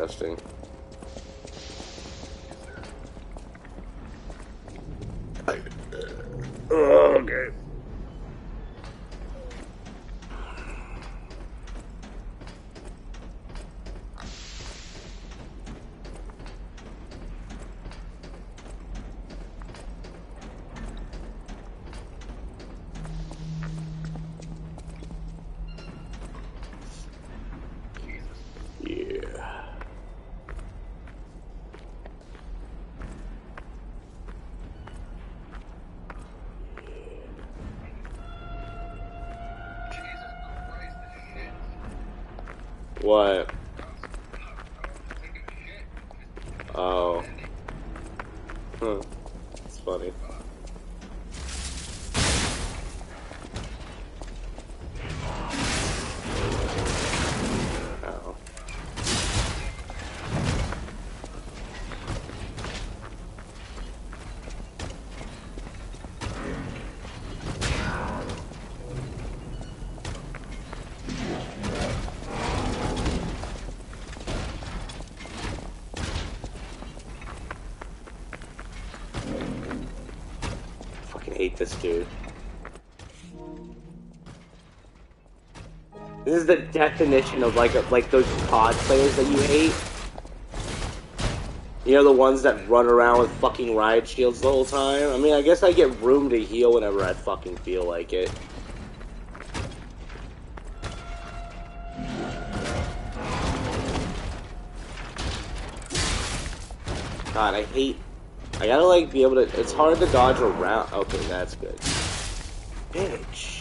Testing. Okay. Yeah. What? Oh. Huh. It's funny. Oh. Fucking hate this dude. This is the definition of like those COD players that you hate. You know, the ones that run around with fucking riot shields the whole time? I mean, I guess I get room to heal whenever I fucking feel like it. God, I gotta like be able to, it's hard to dodge around. Okay, that's good. Bitch.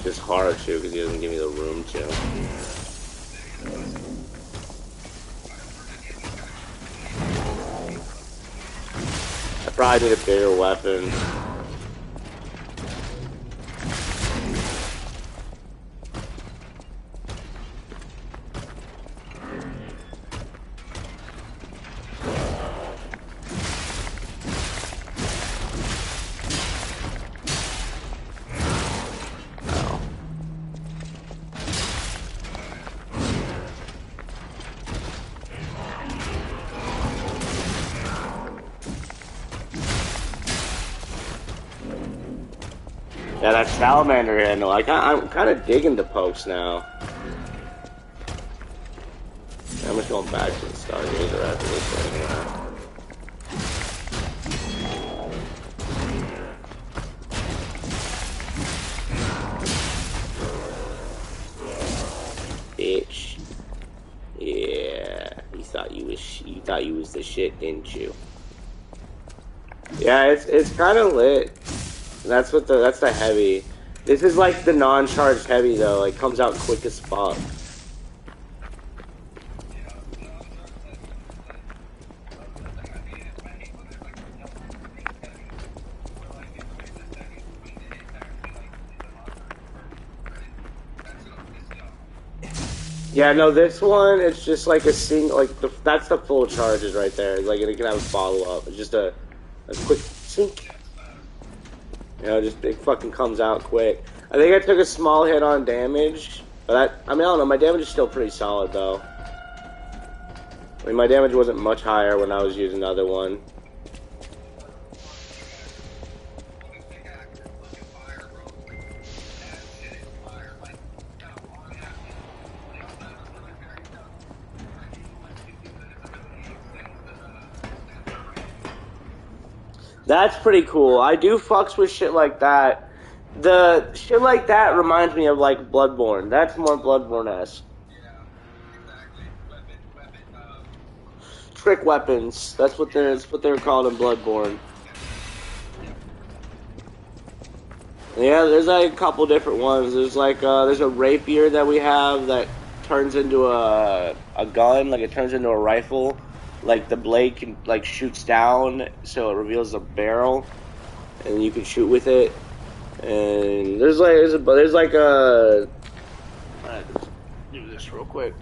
It's hard to because he doesn't give me the room to. I probably need a bigger weapon. Yeah, that salamander handle. I'm kind of digging the pokes now. I'm just going back to the Stargazer after this anyway. Bitch. Yeah, you thought you was the shit, didn't you? Yeah, it's kind of lit. That's the heavy. This is like the non-charged heavy though. Like comes out quick as fuck. Yeah, no, this one it's just like a single. Like that's the full charges right there. Like it can have a follow up. It's just a quick sink. You know, just it fucking comes out quick. I think I took a small hit on damage, but I mean, I don't know, my damage is still pretty solid, though. I mean, my damage wasn't much higher when I was using the other one. That's pretty cool. I do fucks with shit like that. The shit like that reminds me of like Bloodborne. That's more Bloodborne-esque. Trick weapons. That's what they're called in Bloodborne. Yeah, there's like a couple different ones. There's like there's a rapier that we have that turns into a gun, like it turns into a rifle. Like the blade can like shoots down, so it reveals a barrel, and you can shoot with it. And there's like a I just do this real quick.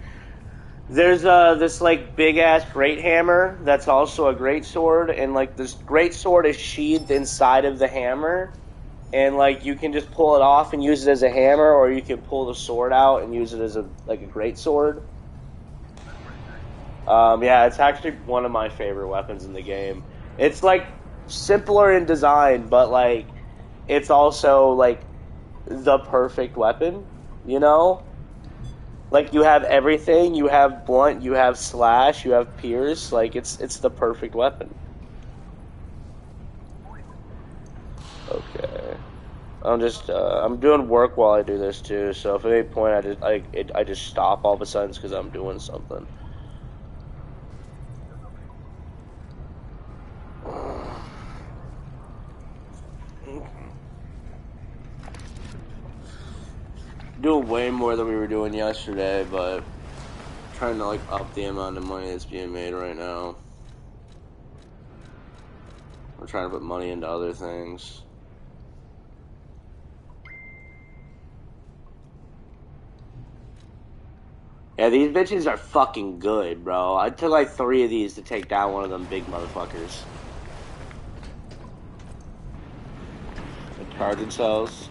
There's this like big ass great hammer that's also a great sword, and like this great sword is sheathed inside of the hammer, and like you can just pull it off and use it as a hammer, or you can pull the sword out and use it as a great sword. Yeah, it's actually one of my favorite weapons in the game. It's like simpler in design, but like it's also like the perfect weapon, you know? Like you have everything, you have blunt, you have slash, you have pierce, like it's the perfect weapon. Okay. I'm doing work while I do this too, so if at any point I just stop all of a sudden because I'm doing something. Doing way more than we were doing yesterday, but trying to like up the amount of money that's being made right now. We're trying to put money into other things. Yeah, these bitches are fucking good, bro. I took like 3 of these to take down one of them big motherfuckers. Retarded cells.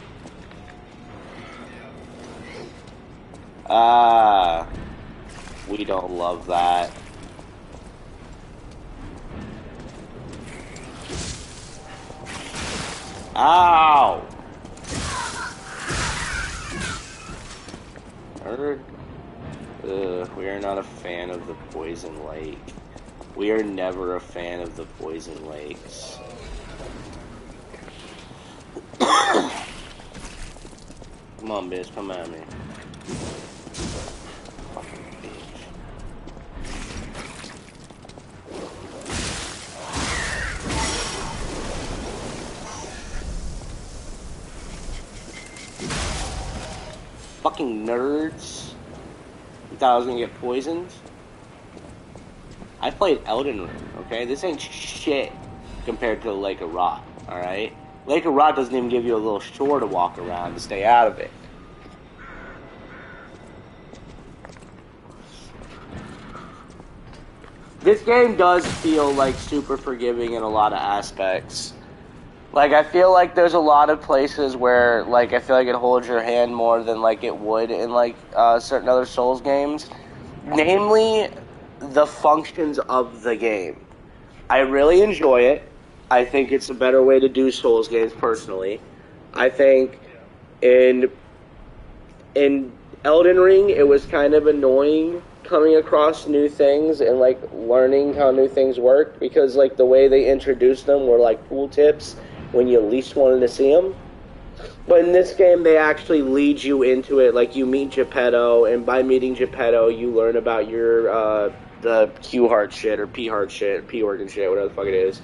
Ah, we don't love that. Ow! Nerd. We are not a fan of the poison lake. We are never a fan of the poison lakes. Come on, bitch, come at me. Fucking bitch. Fucking nerds. You thought I was gonna get poisoned? I played Elden Ring, okay? This ain't shit compared to Lake of Rot, alright? Lake of Rot doesn't even give you a little shore to walk around to stay out of it. This game does feel like super forgiving in a lot of aspects. Like, I feel like there's a lot of places where, like, I feel like it holds your hand more than, like, it would in, like, certain other Souls games. Namely, the functions of the game. I really enjoy it. I think it's a better way to do Souls games, personally. I think in Elden Ring, it was kind of annoying coming across new things and, like, learning how new things worked, because, like, the way they introduced them were, like, tooltips when you least wanted to see them. But in this game, they actually lead you into it. Like, you meet Geppetto, and by meeting Geppetto, you learn about your, the Q-heart shit, or P-heart shit, or P-organ shit, whatever the fuck it is.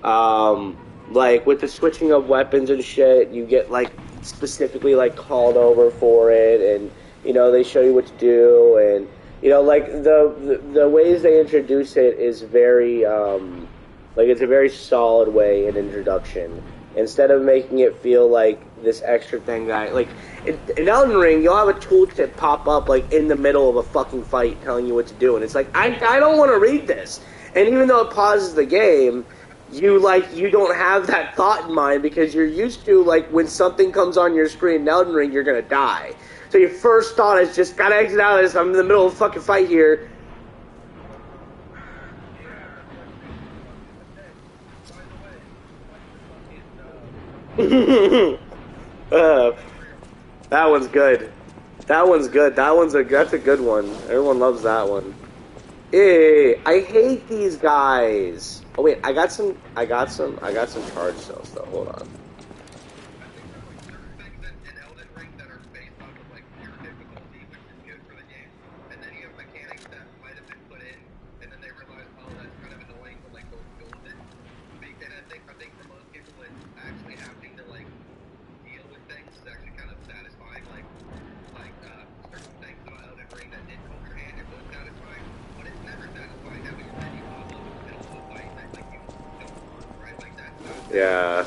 Like, with the switching of weapons and shit, you get, like, specifically, like, called over for it, and, you know, they show you what to do, and, you know, like, the ways they introduce it is very, like, it's a very solid way in introduction. Instead of making it feel like this extra thing that, like, in Elden Ring, you'll have a tooltip pop up, like, in the middle of a fucking fight telling you what to do, and it's like, I don't want to read this. And even though it pauses the game, you don't have that thought in mind, because you're used to, like, when something comes on your screen in Elden Ring, you're gonna die. So your first thought is just, gotta exit out of this, I'm in the middle of a fucking fight here. That one's good. That one's good. That's a good one. Everyone loves that one. I hate these guys. Oh wait, I got some charge cells though. Hold on. Yeah.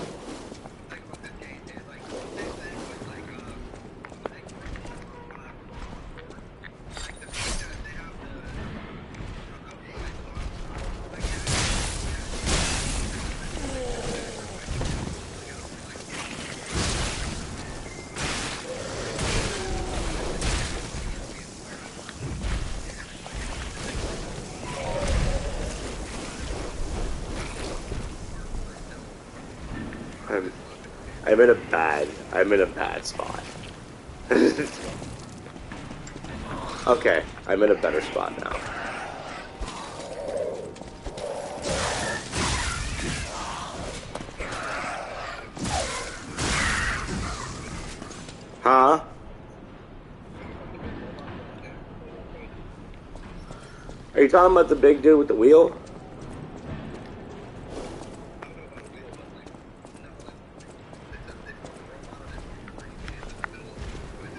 I'm I'm in a bad spot. Okay, I'm in a better spot now. Huh? Are you talking about the big dude with the wheel?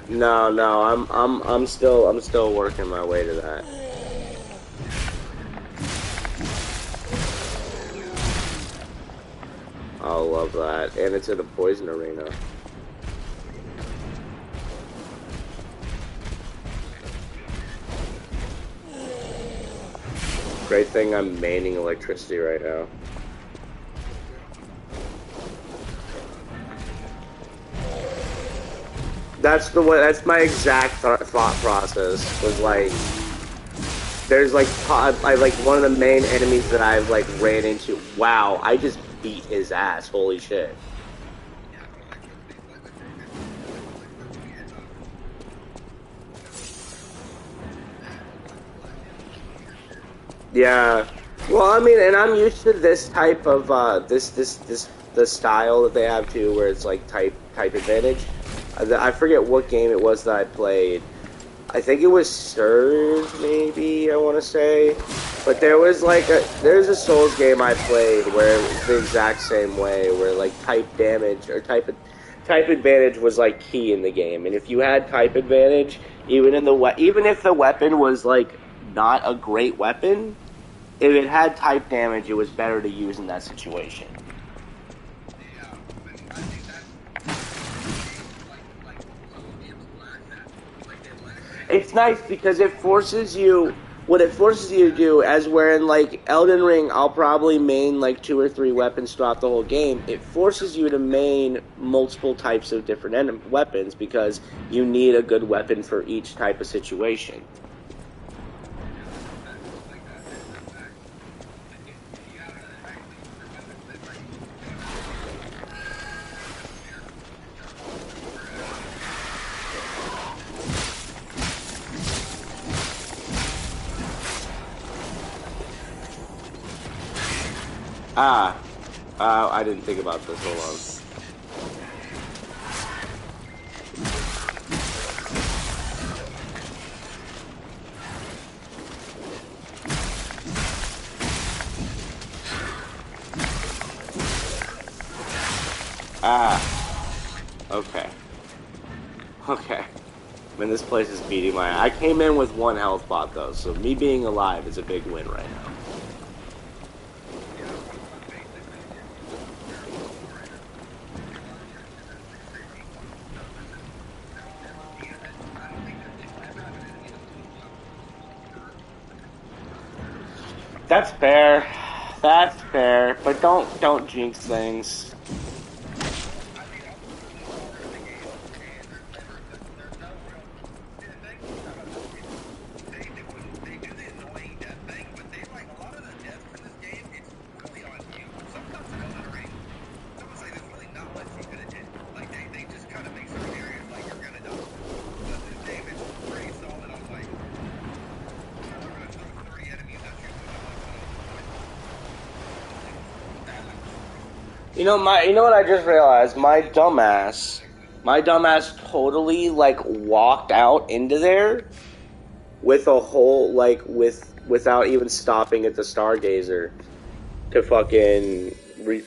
No, no, I'm still working my way to that. I love that, and it's in a poison arena. Great thing I'm maining electricity right now. That's the way. That's my exact thought process. Was like, there's like, like one of the main enemies that I've like ran into. Wow, I just beat his ass. Holy shit. Yeah. Well, I mean, and I'm used to this type of the style that they have too, where it's like type advantage. I forget what game it was that I played. I think it was Surge, maybe I want to say. But there's a Souls game I played where it was the exact same way, where like type damage or type advantage was like key in the game, and if you had type advantage, even if the weapon was like not a great weapon, if it had type damage, it was better to use in that situation. It's nice because it forces you. What it forces you to do, as where in like Elden Ring, I'll probably main like 2 or 3 weapons throughout the whole game. It forces you to main multiple types of different weapons because you need a good weapon for each type of situation. Ah, I didn't think about this. Hold on. Ah, okay. Okay. Man, this place is beating my. I came in with 1 health bot though, so me being alive is a big win right now. That's fair. That's fair, but don't jinx things. You know what I just realized? My dumbass totally like walked out into there with a whole without even stopping at the Stargazer to fucking.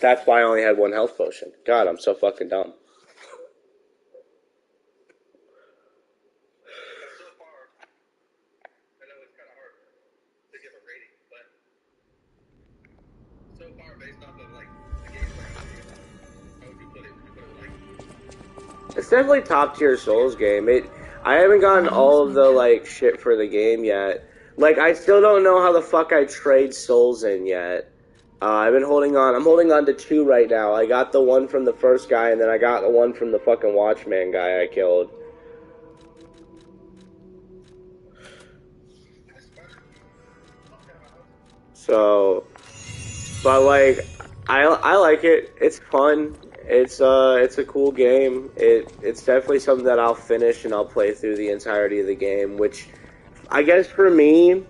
That's why I only had one health potion. God, I'm so fucking dumb. It's definitely top tier Souls game. I haven't gotten all of the like shit for the game yet. Like I still don't know how the fuck I trade souls in yet. I've been holding on. I'm holding on to two right now. I got the one from the first guy, and then I got the one from the fucking Watchman guy I killed. So, but like, I like it. It's fun. It's a cool game. It's definitely something that I'll finish and I'll play through the entirety of the game. Which, I guess for me,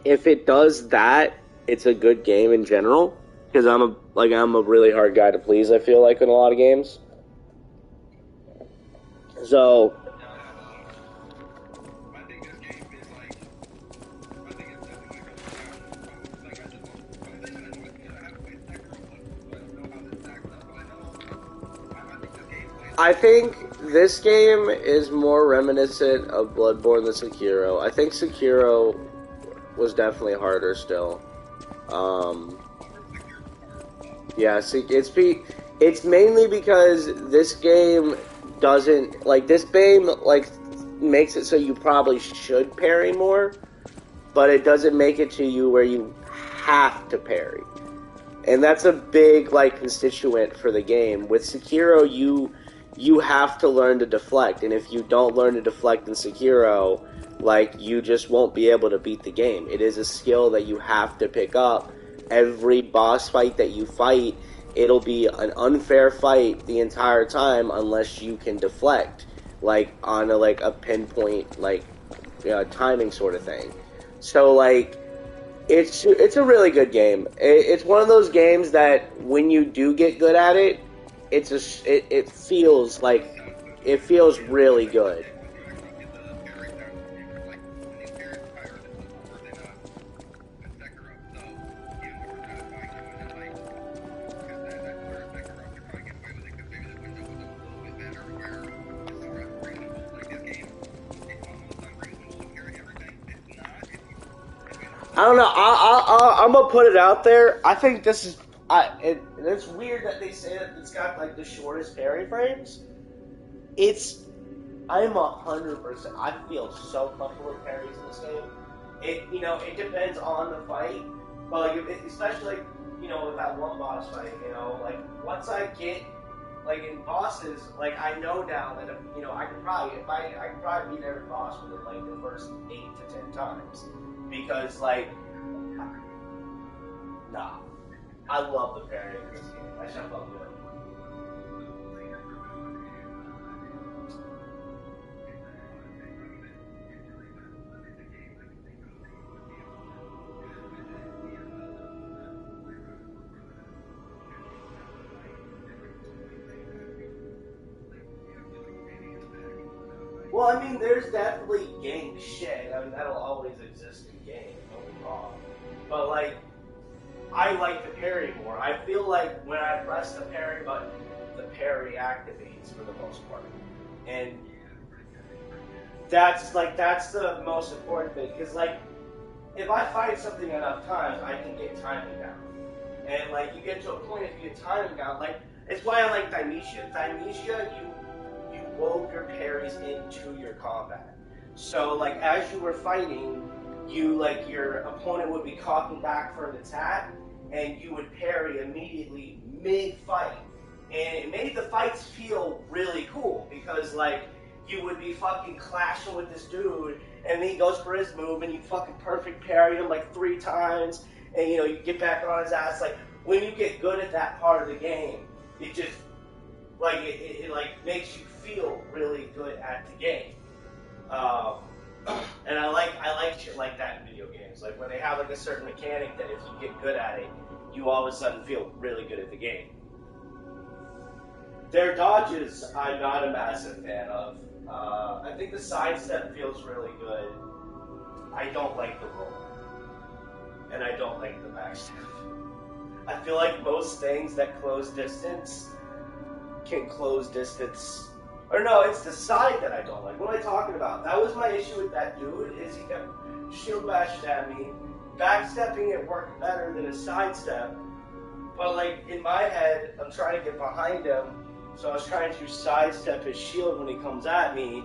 if it does that, it's a good game in general. Because I'm a really hard guy to please. I feel like in a lot of games. So I think this game is more reminiscent of Bloodborne than Sekiro. I think Sekiro was definitely harder still. Um, yeah, see, it's mainly because this game doesn't like this game like makes it so you probably should parry more, but it doesn't make it to you where you have to parry. And that's a big like constituent for the game. With Sekiro, you have to learn to deflect, and if you don't learn to deflect in Sekiro, like you just won't be able to beat the game. It is a skill that you have to pick up. Every boss fight that you fight, it'll be an unfair fight the entire time unless you can deflect, like on a pinpoint timing sort of thing. So like it's a really good game. It's one of those games that when you do get good at it, it feels like it feels really good. I don't know. I'm gonna put it out there. I think this is. It's weird that they say that it's got like the shortest parry frames. It's. I'm 100%. I feel so comfortable with parries in this game. It depends on the fight, but like especially like with that one boss fight, like once I get like in bosses, like I know now that I can probably I can probably beat every boss within like the first 8 to 10 times because like nah, I love the parrying in this game. I just love it. Well, I mean, there's definitely gang shit. I mean, that'll always exist in games, don't get me wrong. But like, I like the parry more. I feel like when I press the parry button, the parry activates for the most part, and that's the most important thing. Because like, if I fight something enough times, I can get timing down, and like you get to a point if you get timing down, like it's why I like Dimesia. Dimesia, you wove your parries into your combat. So like as you were fighting, your opponent would be cocking back for an attack, and you would parry immediately mid-fight. And it made the fights feel really cool because like you would be fucking clashing with this dude, and then he goes for his move, and you fucking perfect parry him like 3 times, and you get back on his ass. Like when you get good at that part of the game, it just like it like makes you feel really good at the game. Um, and I like shit like that in video games. Like when they have like a certain mechanic that if you get good at it, you all of a sudden feel really good at the game. Their dodges, I'm not a massive fan of. I think the sidestep feels really good. I don't like the roll. And I don't like the backstep. I feel like most things that close distance can close distance. Or no, it's the side that I don't like. What am I talking about? That was my issue with that dude, is he kept shield bashing at me. Backstepping it worked better than a sidestep. But like, in my head, I'm trying to get behind him, so I was trying to sidestep his shield when he comes at me.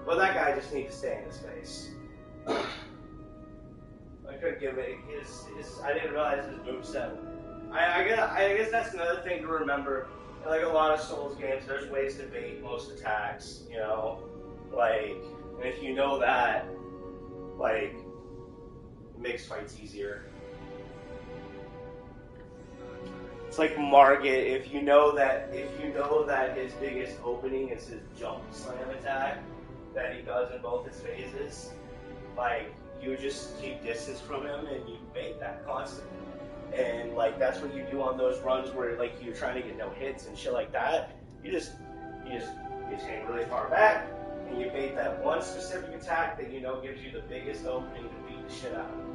Well, that guy just needs to stay in his face. I couldn't give it I didn't realize his moveset. I guess that's another thing to remember. In like a lot of Souls games, there's ways to bait most attacks, you know? Like, and if you know that, like, it makes fights easier. It's like Margit, if you know that his biggest opening is his jump slam attack that he does in both his phases, like, you just keep distance from him and you bait that constantly. And like that's what you do on those runs where like you're trying to get no hits and shit like that. You just hang really far back and you bait that one specific attack that you know gives you the biggest opening to beat the shit out of him.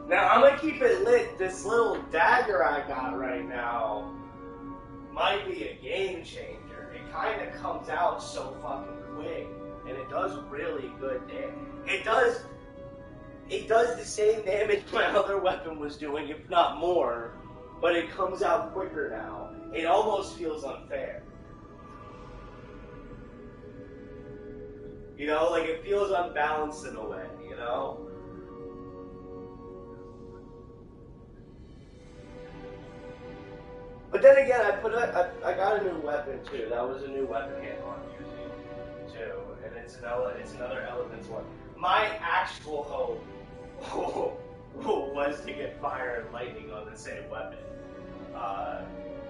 Now, I'm gonna keep it lit. This little dagger I got right now might be a game changer. It kind of comes out so fucking quick, and it does really good damage. It does the same damage my other weapon was doing, if not more, but it comes out quicker now. It almost feels unfair. You know, like it feels unbalanced in a way, you know? But then again, I got a new weapon too. That was a new weapon handle I'm using too, and it's another Elements one. My actual hope was to get fire and lightning on the same weapon.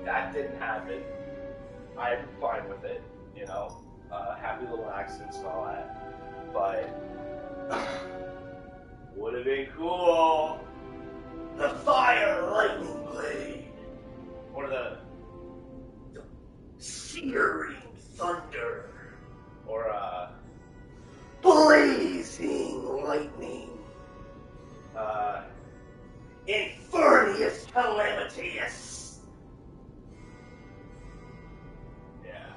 That didn't happen. I'm fine with it, you know. Happy little accidents and all that, but would have been cool. The fire lightning blade. Or the searing thunder, or blazing lightning, Infernius Calamitius. Yeah.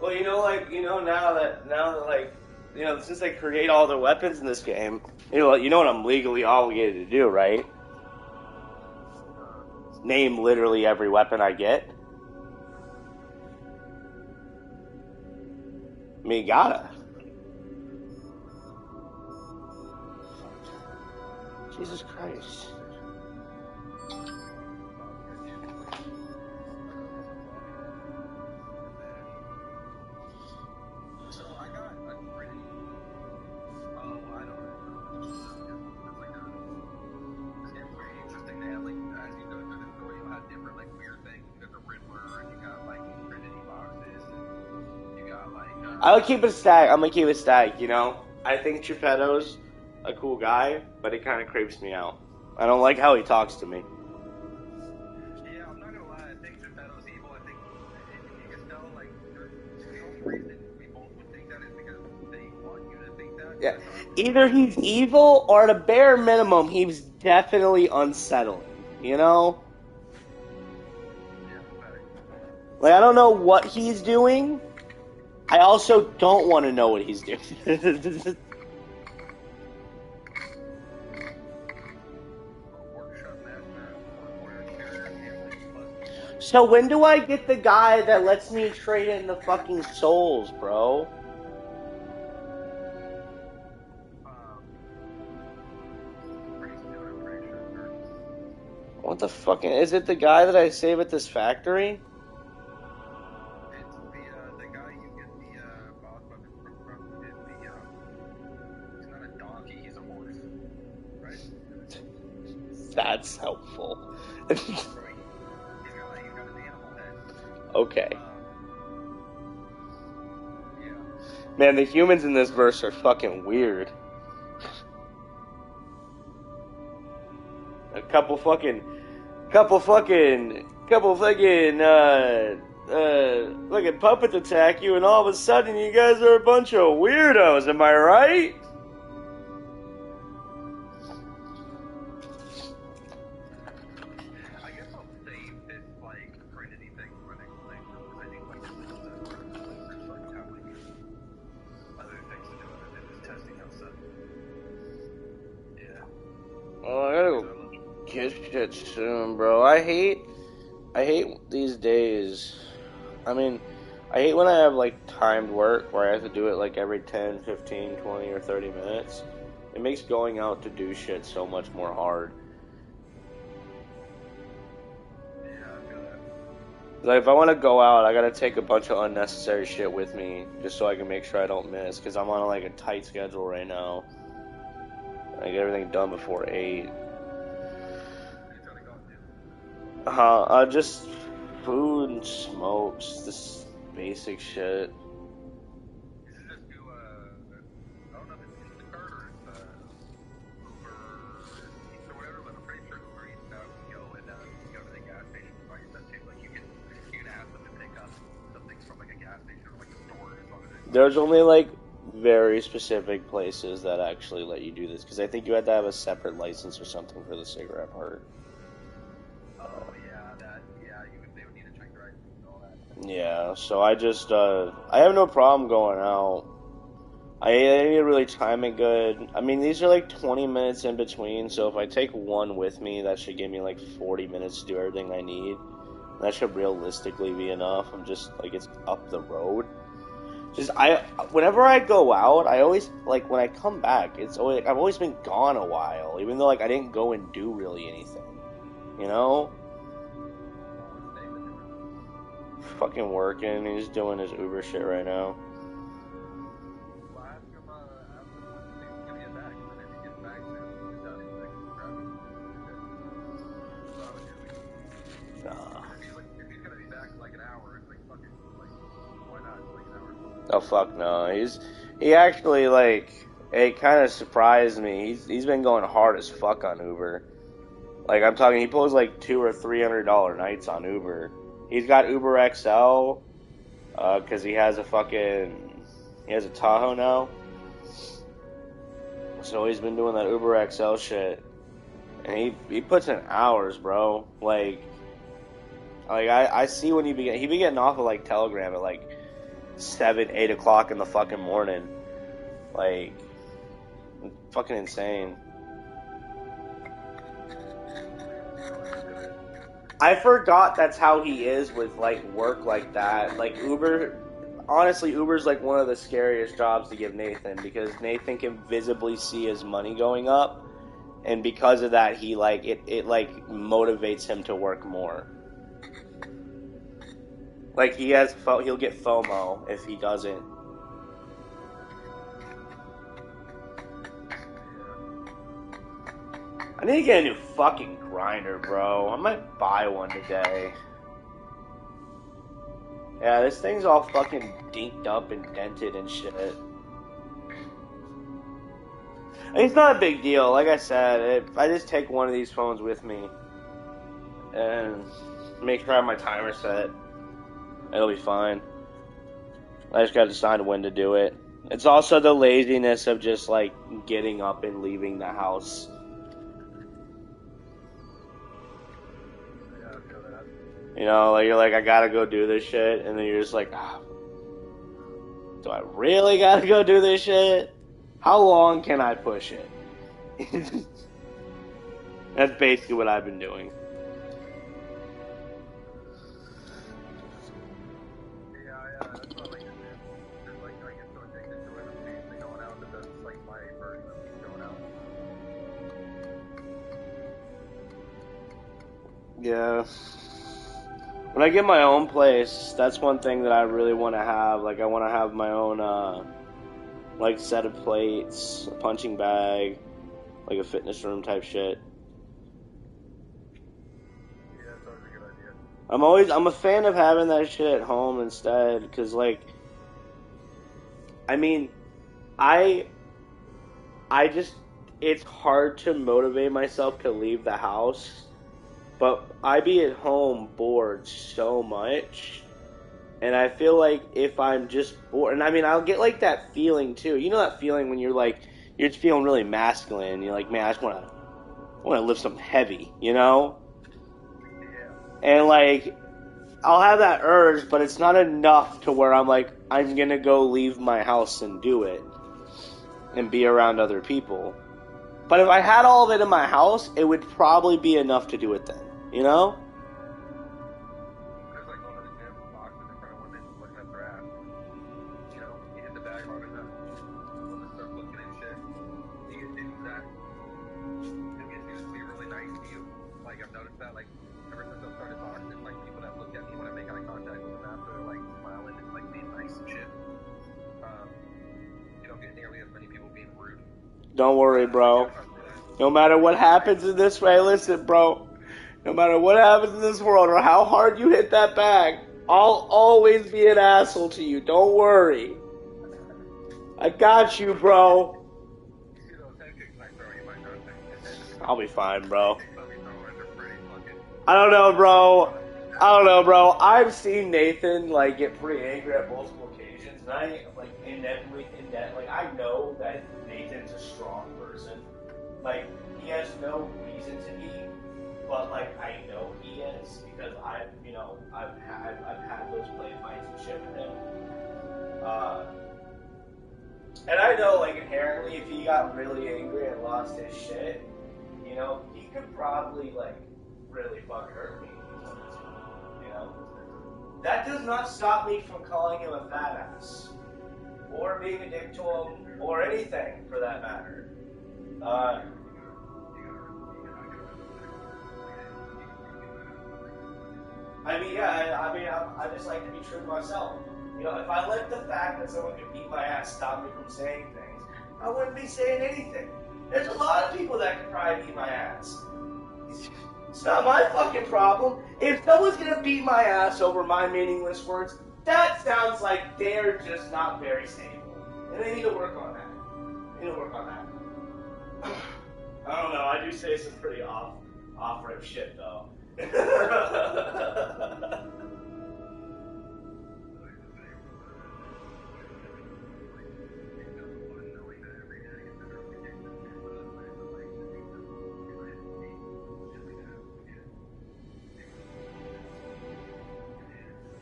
Well, now that like, since they create all the weapons in this game, you know what I'm legally obligated to do, right? Name literally every weapon I get. I mean, you gotta. Jesus Christ. I would keep it stacked. I'm gonna keep it stacked, you know? I think Geppetto's a cool guy, but it kind of creeps me out. I don't like how he talks to me. Yeah, I'm not gonna lie. I think Geppetto's evil. I think you can tell, like, the only reason we both would think that is because they want you to think that. Yeah. Either he's evil, or at a bare minimum, he's definitely unsettling, you know? Yeah, better. Like, I don't know what he's doing. I also don't want to know what he's doing. So when do I get the guy that lets me trade in the fucking souls, bro? Pretty soon, I'm pretty What the fucking... Is it the guy that I save at this factory? It's the guy you get the boss weapon from is he's not a donkey, he's a horse. Right? That's helpful. Bro, he's got an animal head. Okay. Yeah. Man, the humans in this verse are fucking weird. A couple fucking puppets attack you, and all of a sudden you guys are a bunch of weirdos. Am I right? I guess I'll save this like Trinity thing for next playthrough because I think like this is the part of the playthrough so I can have like other things to do other than just testing out stuff. Yeah. Oh, I gotta go get shit soon, bro. I hate these days. I mean, I hate when I have like timed work where I have to do it like every 10, 15, 20, or 30 minutes. It makes going out to do shit so much more hard. Yeah, I feel that. Like, if I want to go out, I gotta take a bunch of unnecessary shit with me just so I can make sure I don't miss, because I'm on like a tight schedule right now. I get everything done before 8. Just food and smokes, this basic shit. You should just do I don't know if it's Instacart or it's Uber Eats or whatever, but I'm pretty sure Uber Eats now you go and you go to the gas station and buy yourself too. Like you can ask them to pick up some things from like a gas station or like a store or something. There's only like very specific places that actually let you do this, because I think you had to have a separate license or something for the cigarette part. They would need to check the right and all that. Yeah, so I just, I have no problem going out. I need to really time it good. I mean, these are like 20 minutes in between, so if I take one with me, that should give me like 40 minutes to do everything I need. That should realistically be enough. I'm just, like, it's up the road. Whenever I go out, I always, like, when I come back, it's always, I've always been gone a while, even though, like, I didn't go and do really anything. You know? Fucking working. He's doing his Uber shit right now. Well, ask him when he's gonna get back, and if he gets back, then he's down and grab him. If he's gonna be back in like an hour, it's like fucking like why not? It's like an hour. Oh fuck no. He actually, like, it kind of surprised me. He's been going hard as fuck on Uber. Like, I'm talking, he pulls like $200 or $300 nights on Uber. He's got Uber XL, cause he has a Tahoe now. So he's been doing that Uber XL shit. And he puts in hours, bro. Like I see when he be getting off of like Telegram at like 7, 8 o'clock in the fucking morning. Like, fucking insane. I forgot that's how he is with, like, work like that. Like, Uber's, like, one of the scariest jobs to give Nathan, because Nathan can visibly see his money going up, and because of that, he, like, it motivates him to work more. Like, he'll get FOMO if he doesn't. I need to get a new fucking grinder, bro. I might buy one today. Yeah, this thing's all fucking dinked up and dented and shit. It's not a big deal. Like I said, if I just take one of these phones with me and make sure I have my timer set, it'll be fine. I just gotta decide when to do it. It's also the laziness of just, like, getting up and leaving the house. You know, like, you're like, I gotta go do this shit, and then you're just like, do I really gotta go do this shit? How long can I push it? That's basically what I've been doing. Yeah, that's what I like to do. Just like, I get so addicted to it, I'm basically going out, but that's like my version of going out. Yeah. When I get my own place, that's one thing that I really want to have. Like, I want to have my own, like, set of plates, a punching bag, like a fitness room type shit. Yeah, that's always a good idea. I'm a fan of having that shit at home instead, because, like, I mean, I, I just, it's hard to motivate myself to leave the house, but I be at home bored so much. And I feel like if I'm just bored, and I mean, I'll get like that feeling too. You know that feeling when you're like, you're just feeling really masculine. You're like, man, I just want to lift something heavy, you know? Yeah. And like, I'll have that urge, but it's not enough to where I'm like, I'm gonna go leave my house and do it and be around other people. But if I had all of it in my house, it would probably be enough to do it then, you know? Just like going to the gym, boxing in front of women, working at their ass. You know, you hit the bag hard enough, women start looking and shit. You get into that. It gets used to be really nice to you. Like, I've noticed that, like, ever since I started boxing, like, people that look at me when I make eye contact with them after, they're, like, smiling and, like, being nice and shit. Um, you don't get nearly as many people being rude. Don't worry, bro. No matter what happens in this way, listen, bro. No matter what happens in this world or how hard you hit that bag, I'll always be an asshole to you. Don't worry. I got you, bro. You see those head kicks I throw, you might not. I'll be fine, bro. Kicks I'll be throwing, they're pretty fucking. I don't know, bro. I don't know, bro. I've seen Nathan like get pretty angry at multiple occasions, and I like in that like I know that Nathan's a strong person. Like he has no reason to be, but like I know he is because I've had those play fights and shit with him. Uh, and I know like inherently if he got really angry and lost his shit, he could probably like really fucking hurt me. You know, that does not stop me from calling him a fat ass or being a dick to him or anything for that matter. I just like to be true to myself. If I let the fact that someone could beat my ass stop me from saying things, I wouldn't be saying anything. There's a lot of people that could probably beat my ass. It's not my fucking problem. If someone's gonna beat my ass over my meaningless words, that sounds like they're just not very stable. And they need to work on that. I don't know, I do say some pretty off-rip shit though.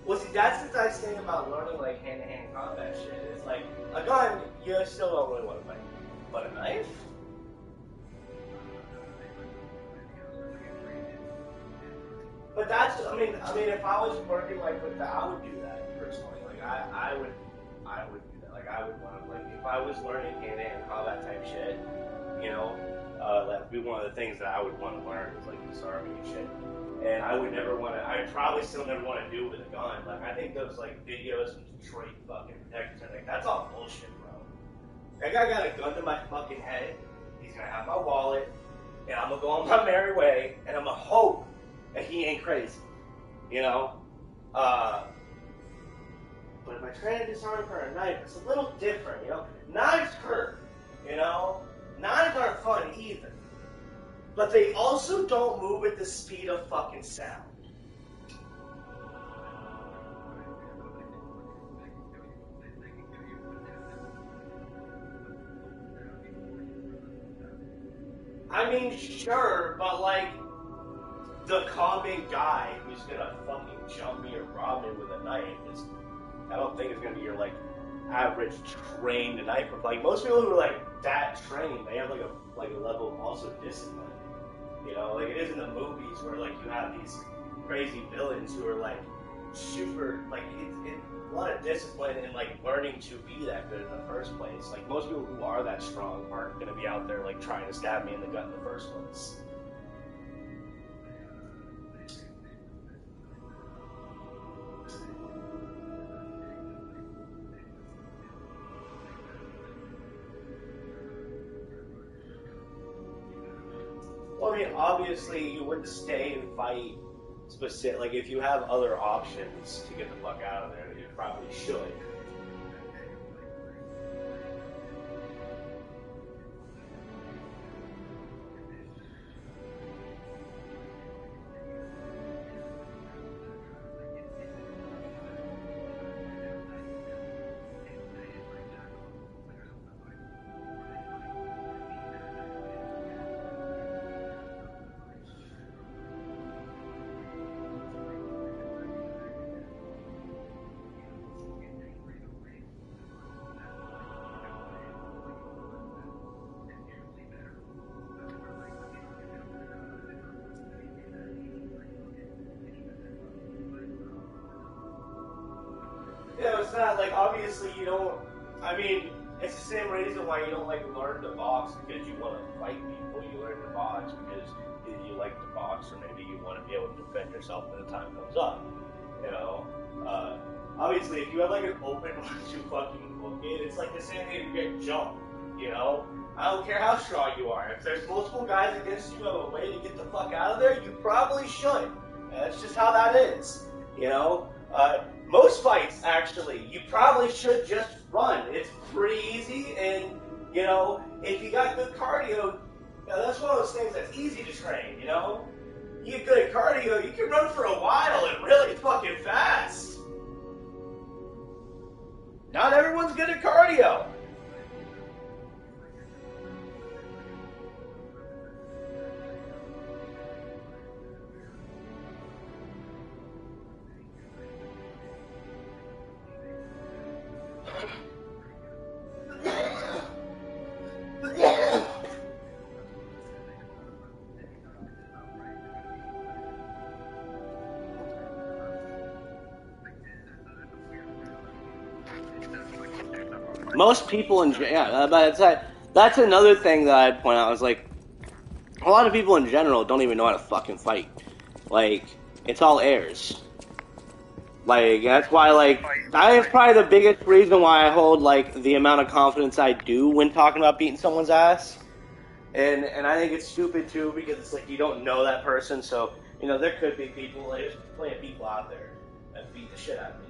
Well, see, that's the nice thing about learning, like, hand-to-hand combat shit. It's like, a gun, you still don't really want to fight. But a knife? But if I was working, like, with that, I would do that, personally. Like, I would do that. Like, I would want to, like, if I was learning hand-to-hand combat type shit, that would be one of the things that I would want to learn, is, like, disarming and shit. And I would never want to, I'd probably still never want to do it with a gun. Like, I think those, like, videos from Detroit fucking protectors, like, that's all bullshit, bro. That guy got a gun to my fucking head, he's gonna have my wallet, and I'm gonna go on my merry way, and I'm gonna hope that he ain't crazy, But if I try to disarm for a knife, it's a little different, Knives hurt, Knives aren't fun either. But they also don't move at the speed of fucking sound. I mean, sure, but like, the common guy who's gonna fucking jump me or rob me with a knife I don't think it's gonna be your like average trained knifer. Like most people who are like that trained, they have like a level of also discipline. Like it is in the movies where like you have these crazy villains who are like super like it's a lot of discipline and like learning to be that good in the first place. Like most people who are that strong aren't gonna be out there like trying to stab me in the gut in the first place. I mean, obviously, you wouldn't stay and fight specific. Like, if you have other options to get the fuck out of there, you probably should. Yeah, it's not like obviously you don't. I mean, it's the same reason why you don't like learn to box because you want to fight people. You learn to box because you like to box, or maybe you want to be able to defend yourself when the time comes up. You know, obviously, if you have like an open to fucking book it, it's like the same thing if you get jumped. You know, I don't care how strong you are. If there's multiple guys against you, have a way to get the fuck out of there, you probably should. And that's just how that is. You know. Most fights, actually, you probably should just run. It's pretty easy, and, you know, if you got good cardio, that's one of those things that's easy to train, you know? You get good at cardio, you can run for a while and really fucking fast. Not everyone's good at cardio. Most people in but that's another thing that I'd point out is like a lot of people in general don't even know how to fucking fight. Like it's all airs. Like that's why like that is probably the biggest reason why I hold like the amount of confidence I do when talking about beating someone's ass. And I think it's stupid too because it's like you don't know that person, so you know there could be people, like, there's plenty of people out there that beat the shit out of me.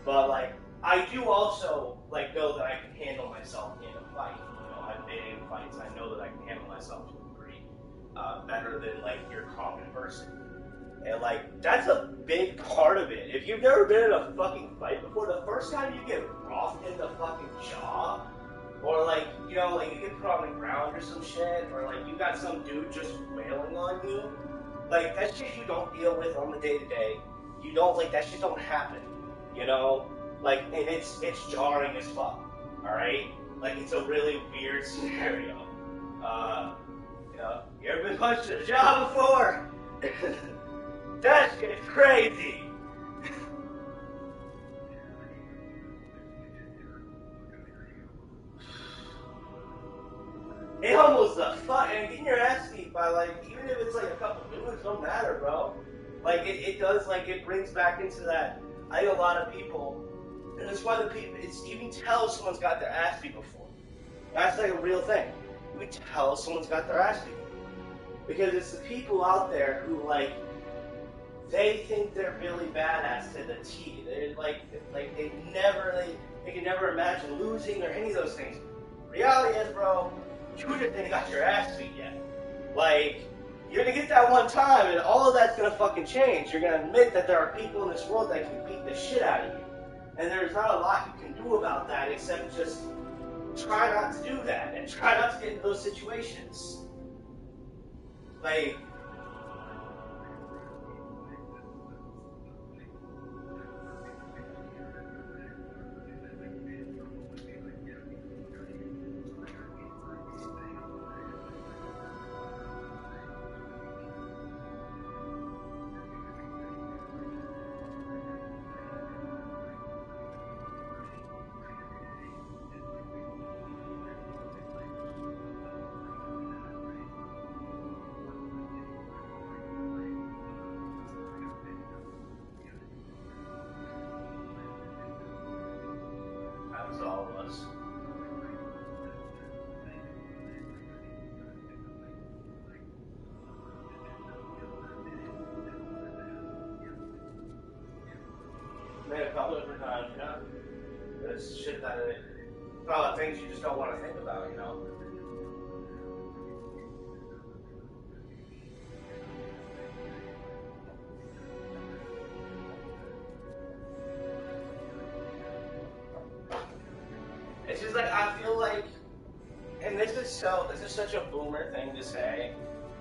But like I do also like know that I can handle myself in a fight. You know, I've been in fights. I know that I can handle myself to a degree better than like your common person. And like that's a big part of it. If you've never been in a fucking fight before, the first time you get rocked in the fucking jaw, or like, you know, like you get put on the ground or some shit, or like you got some dude just wailing on you, like that shit you don't deal with on the day to day. You don't like that shit don't happen, you know? Like, and it's jarring as fuck, alright? Like it's a really weird scenario. You know, you ever been punched in the jaw before? That shit's crazy. It almost fuck, and getting your ass beat by like, even if it's like a couple dudes, don't matter, bro. Like it does, like it brings back into that. I think a lot of people, and that's why the people, it's you can tell someone's got their ass beat before. That's like a real thing. You can tell someone's got their ass beat because it's the people out there who like they think they're really badass to the T. They're like they can never imagine losing or any of those things. Reality is, bro, you just ain't got your ass beat yet. Like, you're gonna get that one time, and all of that's gonna fucking change. You're gonna admit that there are people in this world that can beat the shit out of you. And there's not a lot you can do about that except just try not to do that, and try not to get into those situations. Like, Maybe a couple different times, yeah. There's shit that probably things you just don't want to think about, you know. It's just like I feel like, and this is such a boomer thing to say,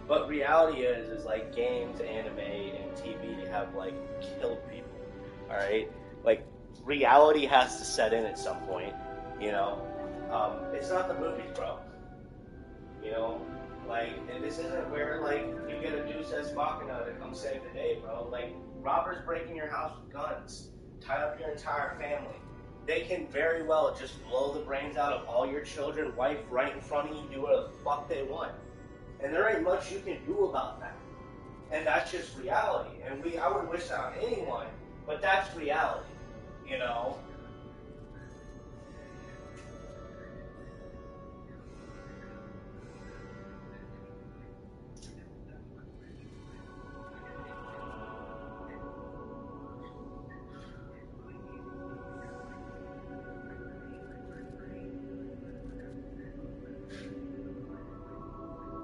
but reality is like games, anime, and TV have like killed people. All right, like reality has to set in at some point. You know, it's not the movies, bro. You know, like, and this isn't where like you get a Deus Ex Machina to come save the day, bro. Like robbers breaking your house with guns, tie up your entire family. They can very well just blow the brains out of all your children, wife, right in front of you, do whatever the fuck they want. And there ain't much you can do about that. And that's just reality. And I wouldn't wish that on anyone, but that's reality, you know?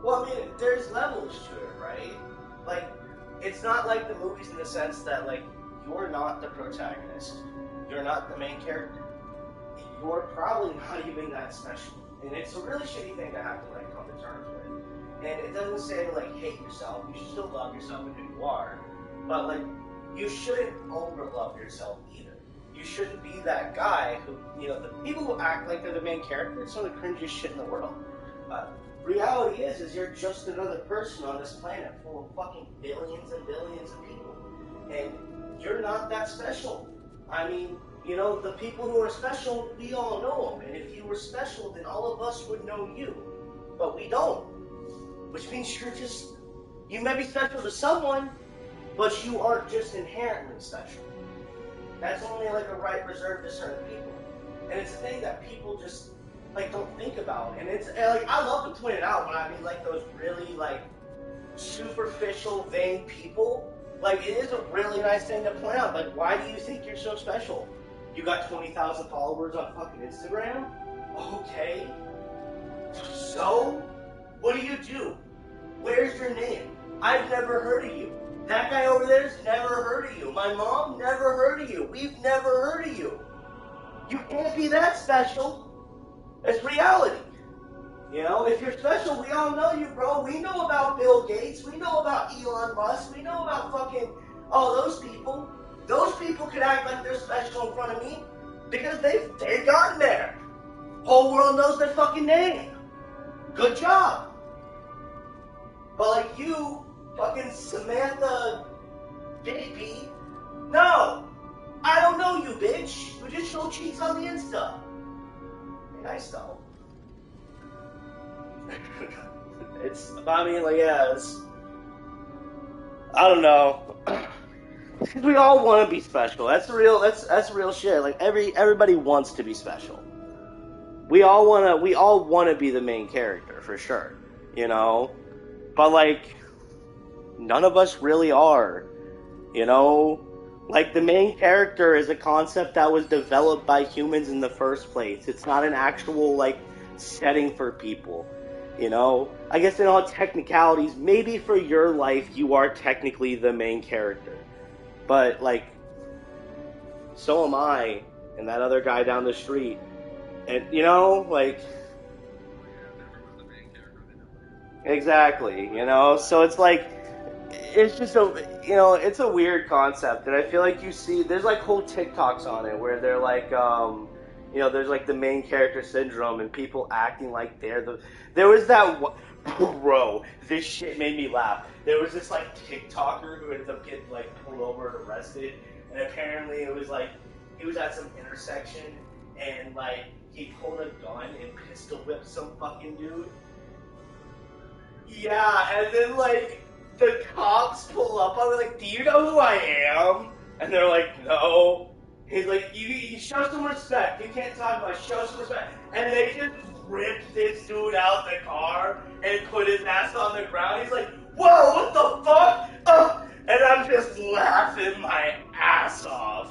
Well, I mean, there's levels to it, right? Like, it's not like the movies in the sense that, like, you're not the protagonist. You're not the main character. You're probably not even that special. And it's a really shitty thing to have to, like, come to terms with. And it doesn't say to, like, hate yourself. You should still love yourself and who you are. But, like, you shouldn't overlove yourself either. You shouldn't be that guy who, you know, the people who act like they're the main character, it's some of the cringiest shit in the world. Reality is you're just another person on this planet full of fucking billions and billions of people. And you're not that special. I mean, you know, the people who are special, we all know them. And if you were special, then all of us would know you. But we don't. Which means you may be special to someone, but you aren't just inherently special. That's only like a right reserved to certain people. And it's a thing that people just like don't think about, and it's like I love to point it out when I mean like those really like superficial, vain people. Like it is a really nice thing to point out. Like, why do you think you're so special? You got 20,000 followers on fucking Instagram? Okay. So, what do? Where's your name? I've never heard of you. That guy over there's never heard of you. My mom never heard of you. We've never heard of you. You can't be that special. It's reality. You know, if you're special, we all know you, bro. We know about Bill Gates. We know about Elon Musk. We know about fucking all those people. Those people could act like they're special in front of me because they've gotten there. Whole world knows their fucking name. Good job. But like you, fucking Samantha Bigby, no. I don't know you, bitch. You just show cheats on the Insta. Nice though. I mean, like, yeah, I don't know. Because we all want to be special. That's real shit. Like, everybody wants to be special. We all want to be the main character, for sure. You know? But, like, none of us really are. You know? Like, the main character is a concept that was developed by humans in the first place. It's not an actual, like, setting for people, you know? I guess in all technicalities, maybe for your life, you are technically the main character. But, like, so am I, and that other guy down the street. And, you know, like... Exactly, you know? So it's like... It's just it's a weird concept, and I feel like there's like whole TikToks on it where they're like, there's like the main character syndrome and people acting like there was that, bro, this shit made me laugh. There was this like TikToker who ended up getting like pulled over and arrested, and apparently it was like, he was at some intersection, and like, he pulled a gun and pistol whipped some fucking dude. Yeah, and then like, the cops pull up on me like, do you know who I am? And they're like, no. He's like, you show some respect. You can't talk about it. Show some respect. And they just ripped this dude out the car and put his ass on the ground. He's like, whoa, what the fuck? And I'm just laughing my ass off.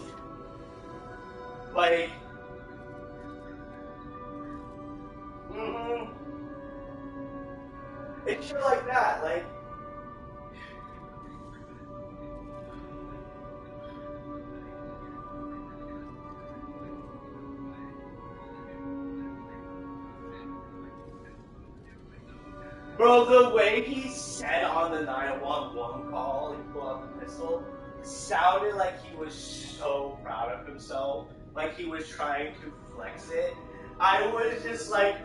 Bro, the way he said on the 911 call, he pulled out the pistol, sounded like he was so proud of himself, like he was trying to flex it. I was just like,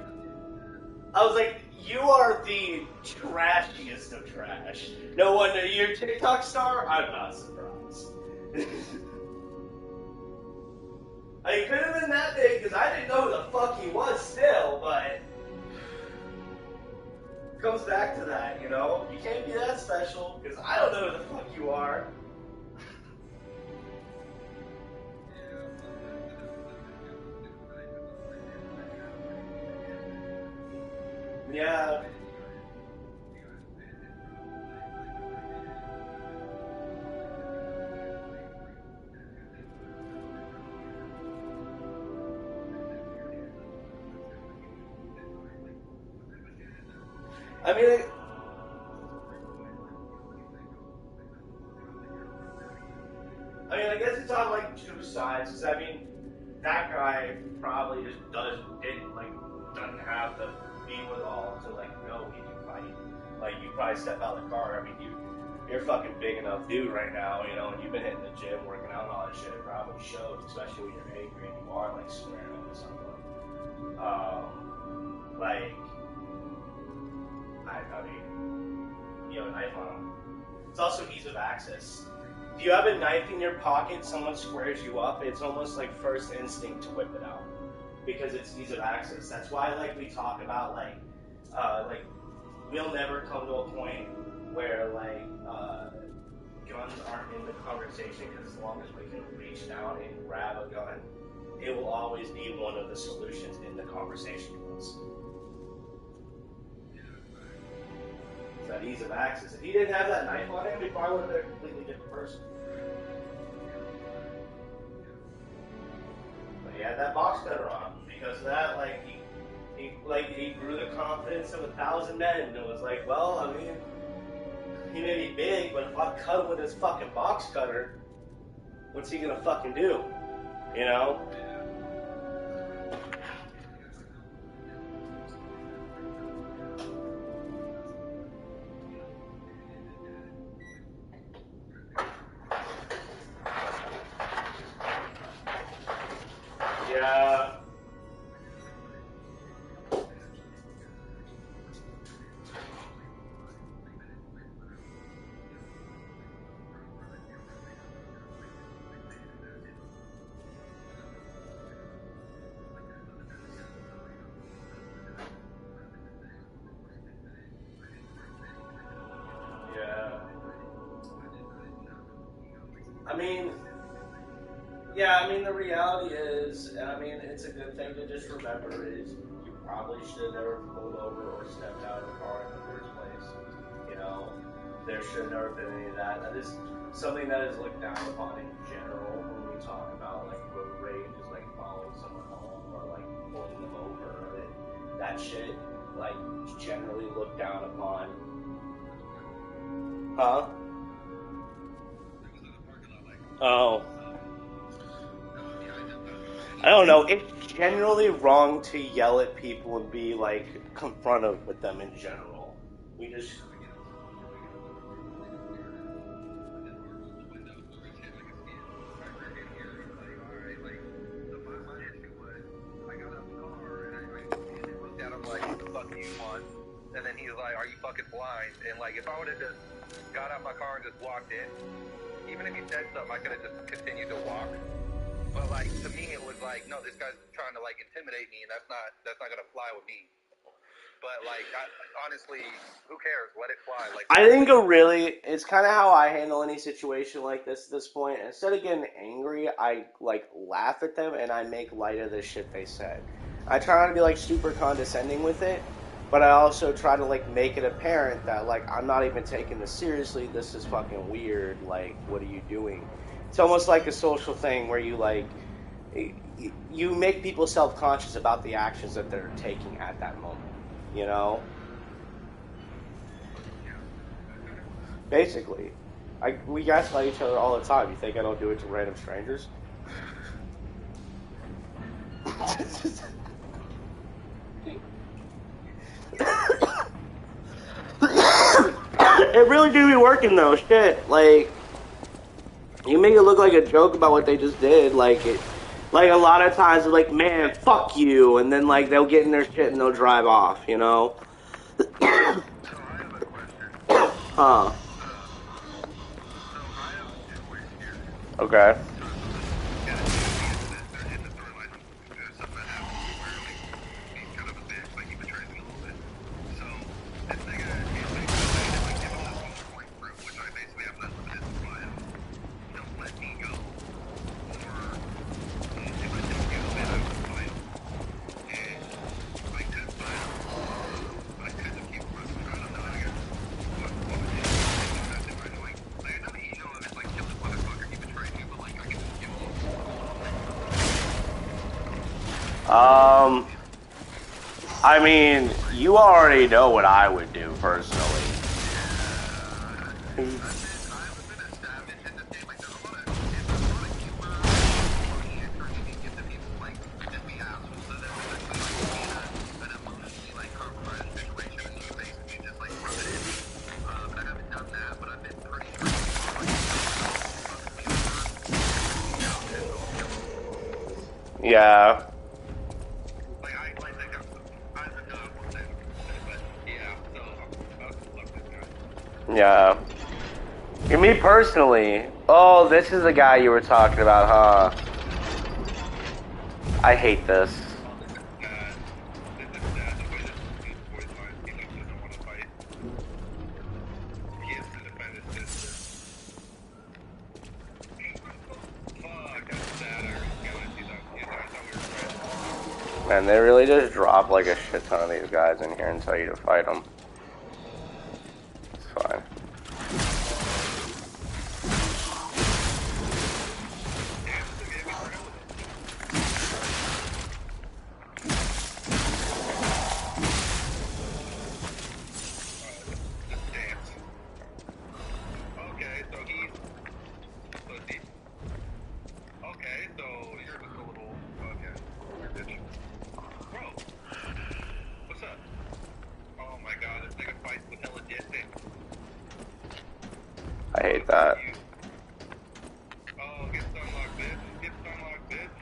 you are the trashiest of trash. No wonder you're a TikTok star? I'm not surprised. It could have been that big, because I didn't know who the fuck he was still, but it comes back to that, you know? You can't be that special, because I don't know who the fuck you are. Yeah. I mean, I guess it's on like two sides. Cause I mean, that guy probably just doesn't have the wherewithal to like know he can fight. Like you probably step out of the car. I mean, you're a fucking big enough dude right now, you know, and you've been hitting the gym, working out, and all that shit. It probably shows, especially when you're angry and you are like swearing up to someone. Like, I mean, you have a knife on him. It's also ease of access. If you have a knife in your pocket, someone squares you up, it's almost like first instinct to whip it out. Because it's ease of access. That's why, like, we talk about, like, we'll never come to a point where, like, guns aren't in the conversation, because as long as we can reach down and grab a gun, it will always be one of the solutions in the conversation with us. It's that ease of access. If he didn't have that knife on him, he probably would have been a completely different person. But he had that box cutter on him. Because of that, like, he grew the confidence of 1,000 men, and it was like, well, I mean, he may be big, but if I cut him with his fucking box cutter, what's he gonna fucking do? You know? Yeah. I mean, the reality is, I mean, it's a good thing to just remember is you probably should have never pulled over or stepped out of the car in the first place. You know, there should have never been any of that. That is something that is looked down upon in general when we talk about, like, road rage is, like, following someone home or, like, pulling them over. That shit, like, is generally looked down upon. Huh? Oh. I don't know. It's generally wrong to yell at people and be like confrontive with them in general. We just. And then he was like, "Are you fucking blind?" And like, if I would have just got out my car and just walked in, even if he said something, I could have just continued to walk. But like, to me, it was like, no, this guy's trying to like intimidate me, and that's not gonna fly with me. But like, honestly, who cares? Let it fly. Like, I think it's kind of how I handle any situation like this at this point. Instead of getting angry, I like laugh at them and I make light of the shit they said. I try not to be like super condescending with it, but I also try to like make it apparent that like I'm not even taking this seriously. This is fucking weird. Like, what are you doing? It's almost like a social thing where you like you make people self-conscious about the actions that they're taking at that moment. You know? Basically. We gaslight each other all the time. You think I don't do it to random strangers? It really do be working though. Shit, like you make it look like a joke about what they just did. Like a lot of times they're like, "Man, fuck you," and then like they'll get in their shit and they'll drive off. You know? So I have a question. Huh? So I have a choice here. Okay. So yeah, they're in the storyline. There's something that happens where like he's kind of a bitch, like he betrays me a little bit. So this nigga is basically saying like give him this 1 point fruit, which I basically have an unlimited supply of. Don't let me go, or if I don't give him it, I will fight him. And I could fight him. I could just keep pressing. I don't know. I guess what would you do? That's it, right? Like I know that you know if it's like kill this motherfucker, he betrayed you, but like I can just give him. I mean, you already know what I would do personally. I haven't been a savage in this game. Like there's a lot of humor, funny answers you can give to people like just be assholes. So there's essentially like an emotionally like compromised situation, and you can basically just like rub it in. But I haven't done that. But I've been pretty sure Yeah. like I think I'm the dog one day. But yeah, so fuck this guy. Yeah. Me personally. Oh, this is the guy you were talking about, huh? I hate this. Oh, this is sad. This is sad. The way this boy's line, he like doesn't want to fight. He has to defend his sister. Fuck, that's sad. I thought we were friends. Man, they really just drop like a shit ton of these guys in here and tell you to fight them. It's fine. Okay, so he's pussy. Okay, so you're just a little. Okay, weird bitch. Bro, what's up? Oh my god, this nigga fights with hella distance. I hate that. Oh, get stunlocked, bitch. Get stunlocked, bitch.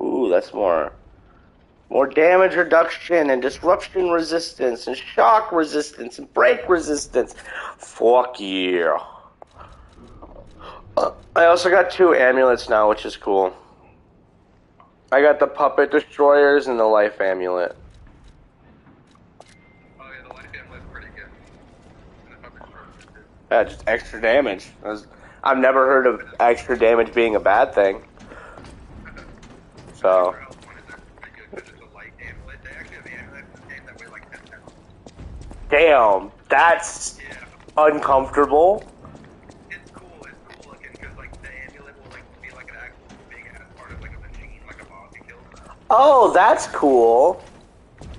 Ooh, that's more damage reduction and disruption resistance and shock resistance and break resistance. Fuck yeah. I also got 2 amulets now, which is cool. I got the puppet destroyers and the life amulet. Oh yeah, the life amulet's pretty good. And the puppet destroyer is good. Yeah, just extra damage. I've never heard of extra damage being a bad thing. So. Damn, that's uncomfortable. It's cool looking because like the amulet will like be like an actual big ass part of like a machine, like a boss you kill. Oh, that's cool.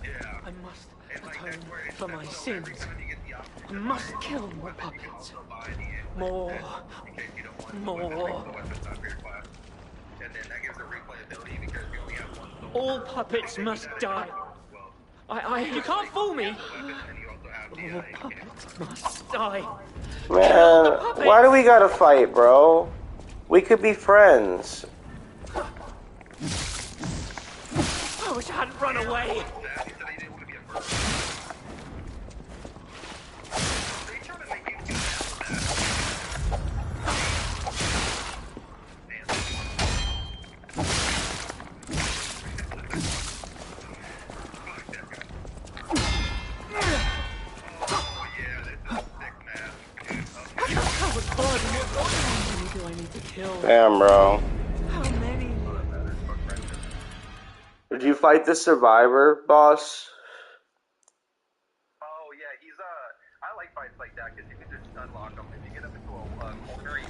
Yeah. I must And like atone that's where it's for my every sins. time you get the option I to must buy kill a more weapon, you can puppets. also buy the amulet More. in case you don't want More. the weapons not for your class. And then that gives a replayability because you only have one soul. All puppets must die. Well, You can't fool me. weapon, and then you also have the All puppets must die. Man, why do we gotta fight, bro? We could be friends. I wish I hadn't run away. he said he didn't want to be a murderer. They try to make you feel Damn, bro. How many? Did you fight the survivor, boss? Oh yeah, he's I like fights like that because you can just unlock him if you get him into a corner. You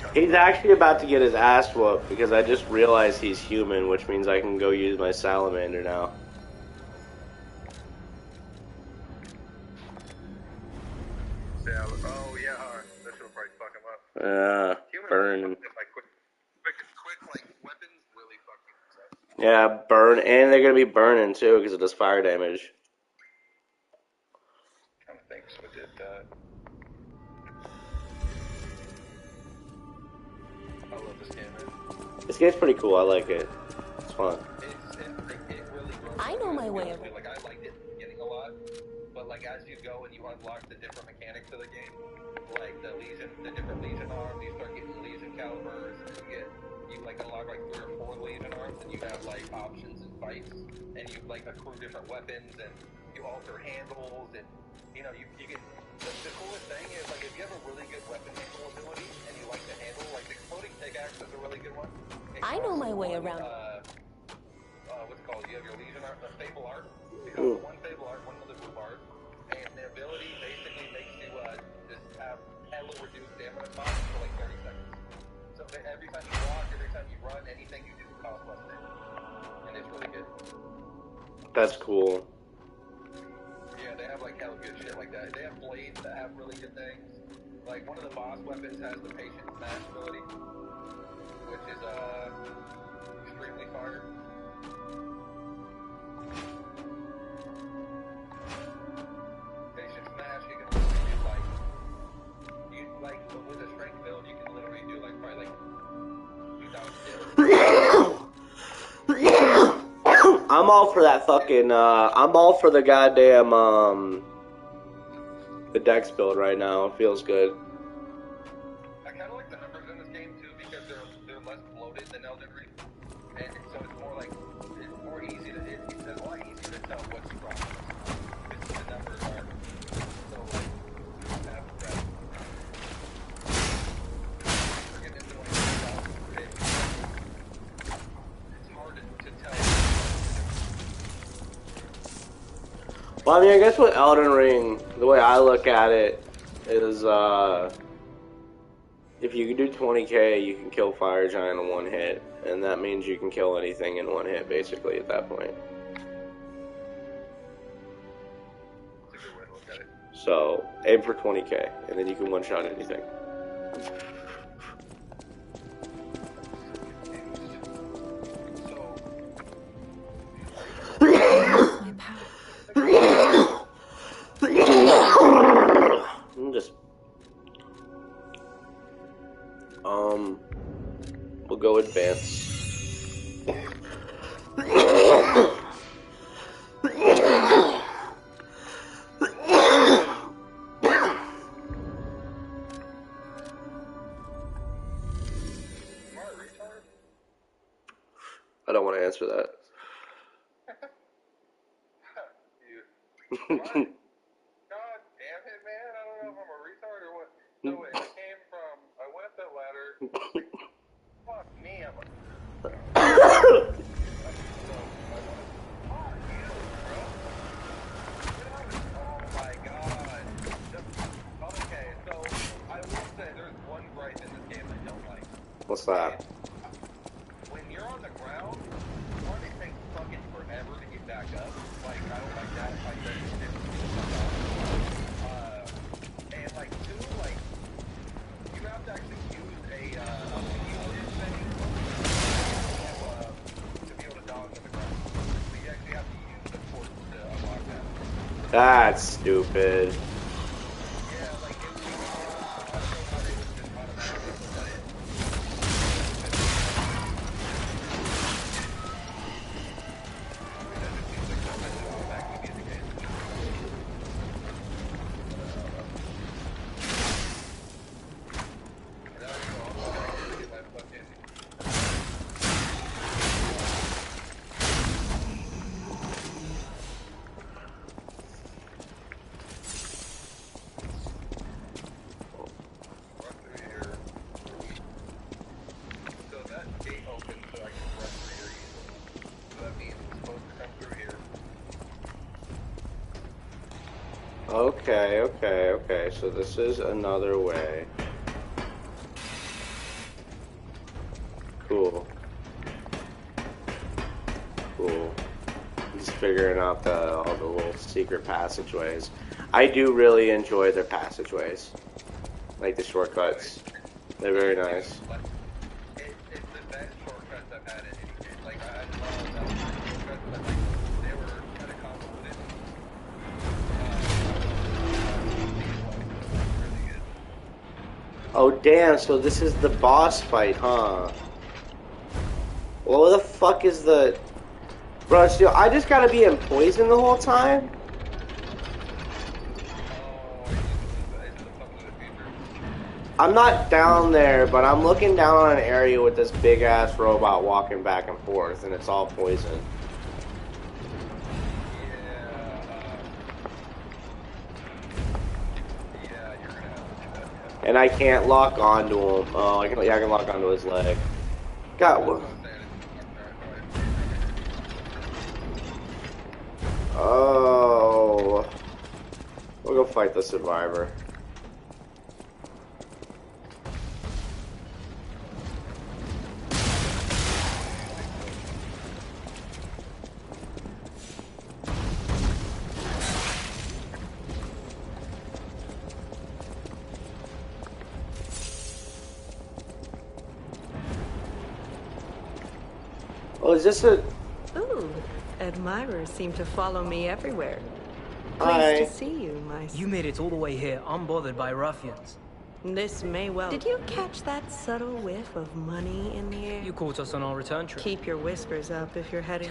just He's actually about to get his ass whooped because I just realized he's human, which means I can go use my salamander now. Yeah. Oh yeah. This will probably fuck him up. Burn. Like quick like weapons really fuck me up. Yeah, burn, and they're gonna be burning too because it does fire damage. I don't think so. Did I love this game, man. This game's pretty cool. I like it. It's fun. It really grows. I know my way around. Like I liked it getting a lot, but like as you go and you unlock the different mechanics of the game, like the different Legion arms, you start getting Legion calibers, and you like unlock like 3 or 4 Legion arms, and you have like options and fights, and you like accrue different weapons, and you alter handles, and you know you get the coolest thing is like if you have a really good weapon handle ability and you like to handle, like the exploding pickaxe is a really good one. I know my way around. What's it called? You have your Legion art, the Fable art. You have one Fable art, one Deliverable art, and the ability basically makes you just have hella reduced stamina cost for like 30 seconds. So that every time you walk, every time you run, anything you do costs less damage, and it's really good. That's cool. Yeah, they have like hella good shit like that. They have blades that have really good things. Like one of the boss weapons has the patient smash ability, which is extremely fire. Patient smash, you can literally do like with a strength build, you can literally do like probably like 2,000 damage. I'm all for that fucking. I'm all for the goddamn the Dex build right now. It feels good. I kind of like the numbers in this game too because they're less bloated than Elden Ring, and so it's more like it's more easy to it's a lot easier to tell what's wrong because the numbers are so like that. Forget into like 2,000 hits. It's hard to tell. Well, I mean, I guess with Elden Ring, the way I look at it is, if you can do 20k, you can kill Fire Giant in one hit, and that means you can kill anything in one hit, basically, at that point. That's a good way to look at it. So, aim for 20k, and then you can one-shot anything. My power. I'm just, we'll go advance. I don't want to answer that. God damn it, man. I don't know if I'm a retard or what. So it came from, I went up that ladder. Fuck me, I'm a... Oh my god. Okay, so I will say there's one gripe in this game I don't like. What's that? When you're on the ground, one, it takes fucking forever to get back up. Like, I don't like that. Like, and like, two, like, you have to actually use a healer thing to be able to dodge on the ground. So you actually have to use the force to unlock that. That's stupid. Yeah, like, I don't know how they would just automatically put that in. Okay, so this is another way. Cool. Just figuring out all the little secret passageways. I do really enjoy their passageways. Like the shortcuts. They're very nice. It's the best shortcuts I've had in any game. Like, I love Oh damn, so this is the boss fight, huh? Well, what the fuck is the... Bro, so I just gotta be in poison the whole time? I'm not down there, but I'm looking down on an area with this big-ass robot walking back and forth, and it's all poison. And I can't lock onto him. Oh, I can lock onto his leg. God, what? Oh. We'll go fight the survivor. Oh, is this a... Ooh, admirers seem to follow me everywhere. Hi. Pleased to see you, my... You made it all the way here, unbothered by ruffians. This may well... Did you catch that subtle whiff of money in the air? You caught us on our return trip. Keep your whiskers up if you're heading...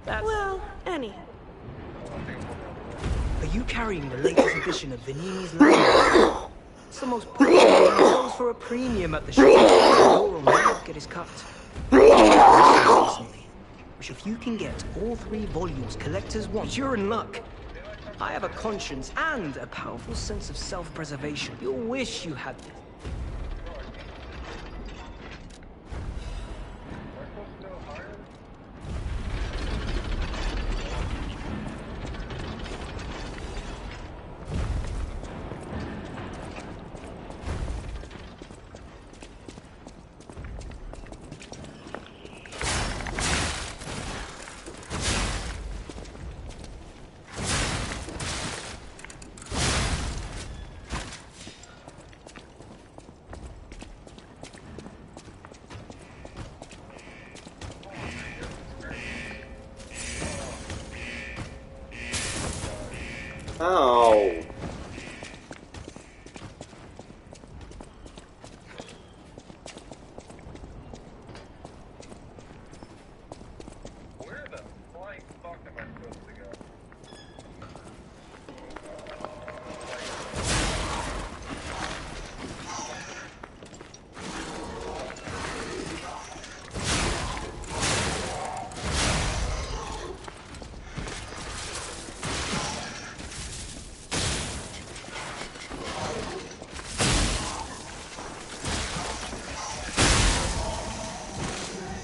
That's... Well, any. Are you carrying the latest edition of Venini's Land? It's the most popular game. It sells for a premium at the shop. Laurel will not get his cut. Recently, which if you can get all 3 volumes collectors want, you're in luck. I have a conscience and a powerful sense of self-preservation. You'll wish you had this. Oh. Where the flying fuck am I supposed to go?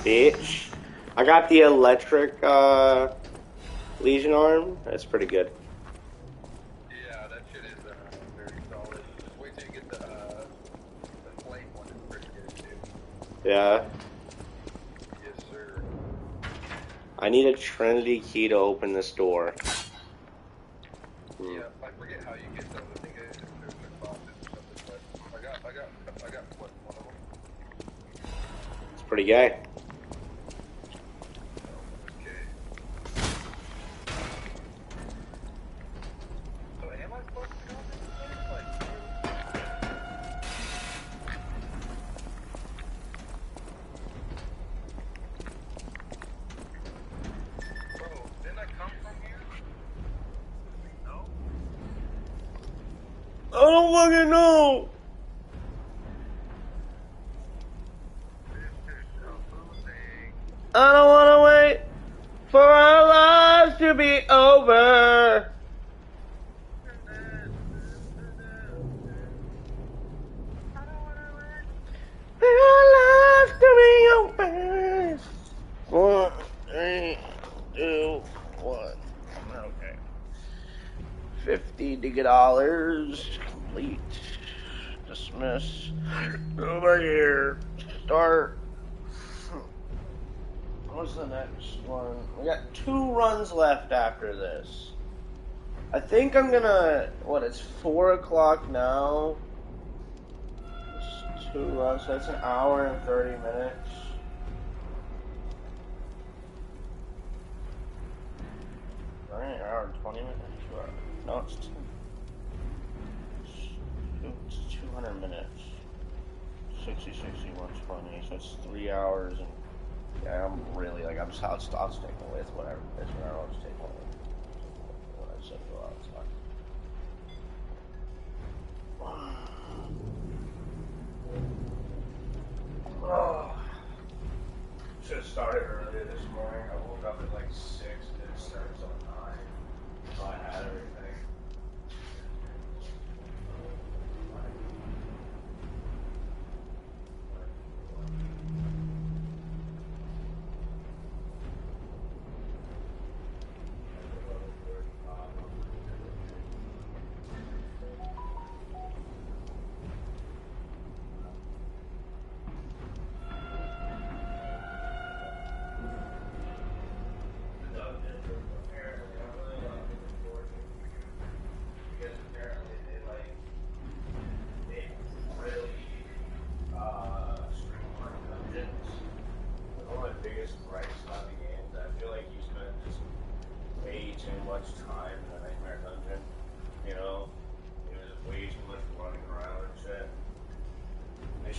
Bitch. I got the electric Legion arm. That's pretty good. Yeah, that shit is very solid. Just wait till you get the flame one. It's pretty good too. Yeah. Yes, sir. I need a Trinity key to open this door. Yeah, I forget how you get those. I think it's through the boxes or something. But I got what, one of them. It's pretty gay. Okay. So am I supposed to go this way? Like, bro, didn't I come from here? No? I don't fucking know. This is confusing. I don't want to wait for our lives to be over. For our lives to be over. 1, 3, 2, 1. Okay. $50 complete. Dismiss. Over here. Start. What's the next one? We got 2 runs left after this. I think I'm gonna... What, it's 4 o'clock now. It's 2 runs, so that's an hour and 30 minutes. Right, an hour and 20 minutes? No, it's 200 minutes. $60, $61, $20. So it's 3 hours, and yeah, I'm really like I'll just take it with whatever. That's what I'll just take one. When I said go out, it's fine. Oh, should have started earlier this morning. I woke up at like 6 and it starts at 9. So I had everything.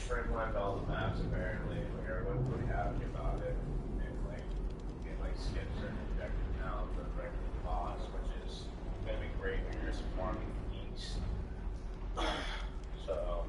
Streamlined all the maps apparently, like everyone's pretty happy about it, and like you can like skip certain objectives now for the regular boss, which is gonna be great when you're just farming east. So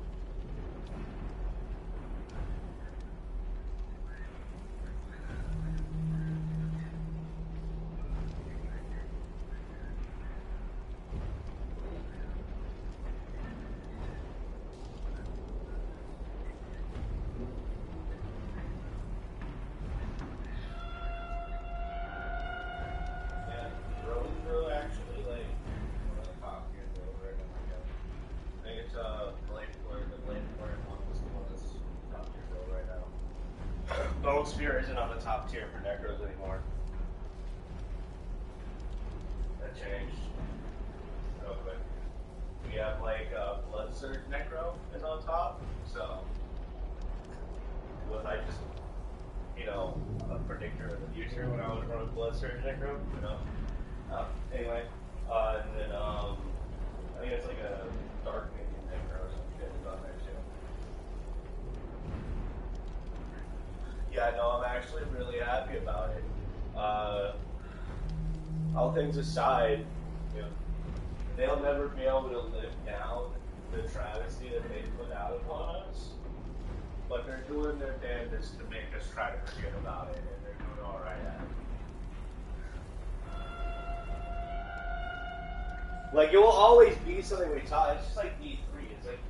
Sphere isn't on the top tier for Necros anymore. That changed real quick. We have like Blood Surge Necro is on top, so was I just, you know, a predictor of the future when I was running Blood Surge Necro, you know? Anyway, and then I think it's like a Dark Minion Necro or some shit is on there too. Yeah, no, I'm actually really happy about it. All things aside, you know, they'll never be able to live down the travesty that they put out upon us, but they're doing their damnedest to make us try to forget about it, and they're doing all right at it. Like, it will always be something we taught. It's just like D3. It's like,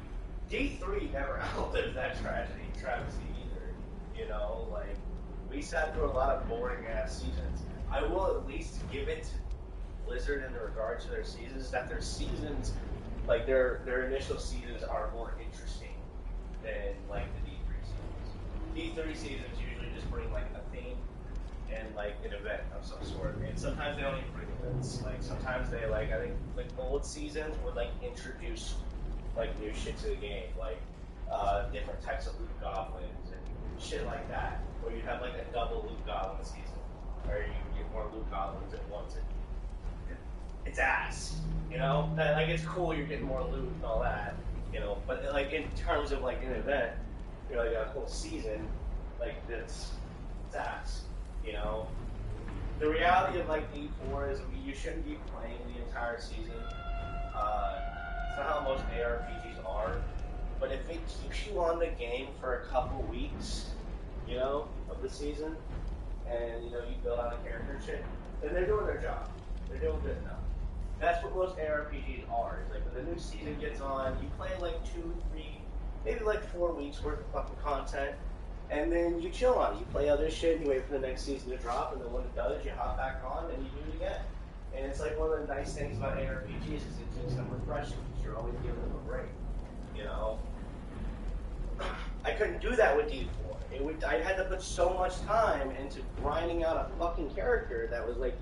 D3 never outlived that travesty either. You know, like, we sat through a lot of boring-ass seasons. I will at least give it to Blizzard in regard to their seasons, that their seasons, like, their initial seasons are more interesting than, like, the D3 seasons. D3 seasons usually just bring, like, a theme and, like, an event of some sort. And sometimes they don't even bring events. Like, sometimes they, like, I think, like, old seasons would, like, introduce, like, new shit to the game. Like, different types of loot goblins and shit like that. Where you have, like, a double loot goblin season. Or you can get more loot goblins at once. It's ass. You know? Like, it's cool you're getting more loot and all that. You know? But, like, in terms of, like, an event, you know, like, a whole season, like, it's ass. You know, the reality of like D4 is you shouldn't be playing the entire season. It's not how most ARPGs are, but if it keeps you on the game for a couple weeks, you know, of the season, and you know you build out a character and shit, then they're doing their job. They're doing good enough. That's what most ARPGs are. It's like when the new season gets on, you play like 2, 3, maybe like 4 weeks worth of fucking content. And then you chill on it. You play other shit, and you wait for the next season to drop, and then when it does, you hop back on, and you do it again. And it's like one of the nice things about ARPGs is it keeps them refreshing, because you're always giving them a break, you know? I couldn't do that with D4. I had to put so much time into grinding out a fucking character that was like,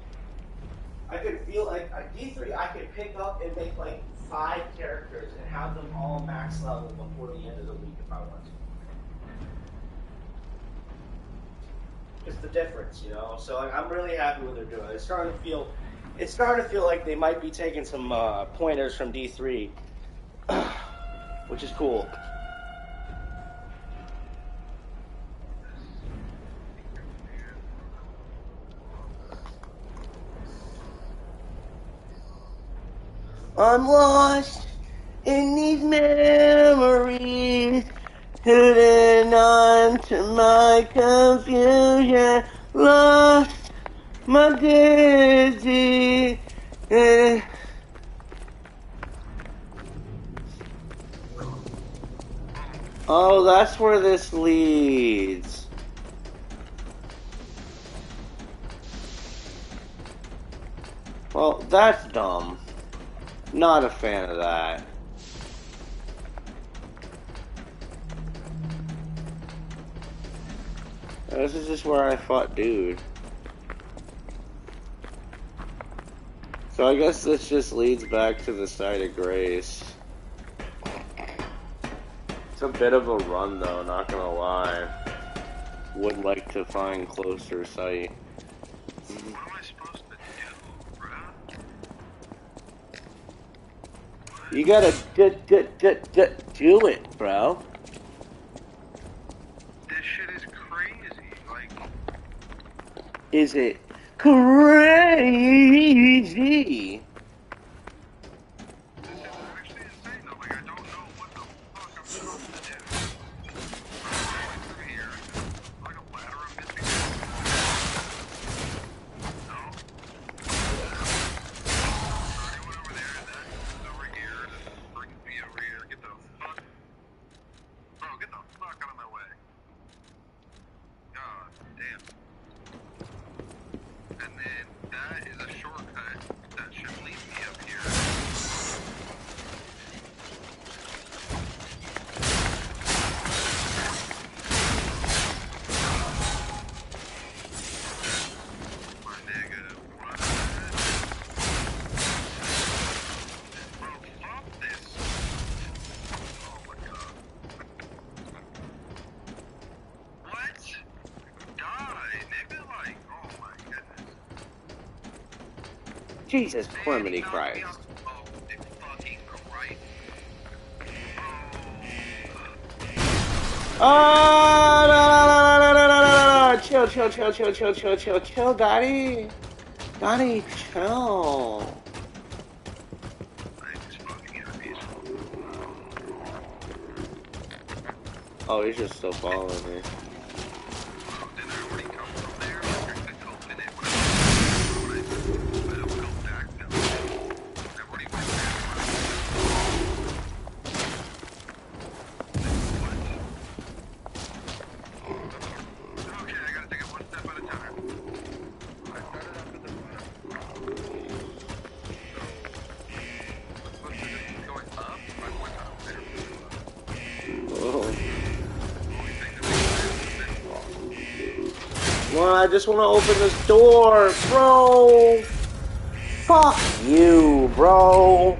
I could feel like, at D3, I could pick up and make like 5 characters and have them all max level before the end of the week if I wanted to. It's the difference, you know. So I'm really happy with what they're doing. It's starting to feel like they might be taking some pointers from D3, which is cool. I'm lost in these memories, holding on to my confusion, lost my dizzy. Oh, that's where this leads. Well, that's dumb. Not a fan of that. This is just where I fought dude. So I guess this just leads back to the site of Grace. It's a bit of a run though, not gonna lie. Would like to find closer sight. What am I supposed to do, bruh? You gotta do it, bro. This shit is crazy. Like, Is it crazy? this is actually insane though. Like, I don't know what the fuck I'm supposed to do. I'm going through here. Like a ladder I'm missing. No? Anyone over there? That's over here. This brings me over here. Get the fuck. Bro, get the fuck out of my way. God damn. And then that is a shortcut that should lead me up here. My nigga, what? Bro, stop this. Oh my god. What? Die, nigga, like, oh my goodness. Jesus Criminy Knock me Christ. out. Oh, it's fucking Christ. Oh, no. Chill, Daddy. Daddy, chill. I just fucking get a piece. Oh, he's just still following me. Did I already come from there? Like, I could open it when I don't go back now. I already went there. Okay, I gotta take it one step at a time. I started off with the front. So, what's supposed to be going up? I'm going up there. Oh. Only thing that makes sense. Well, I just want to open this door, bro. Fuck you, bro.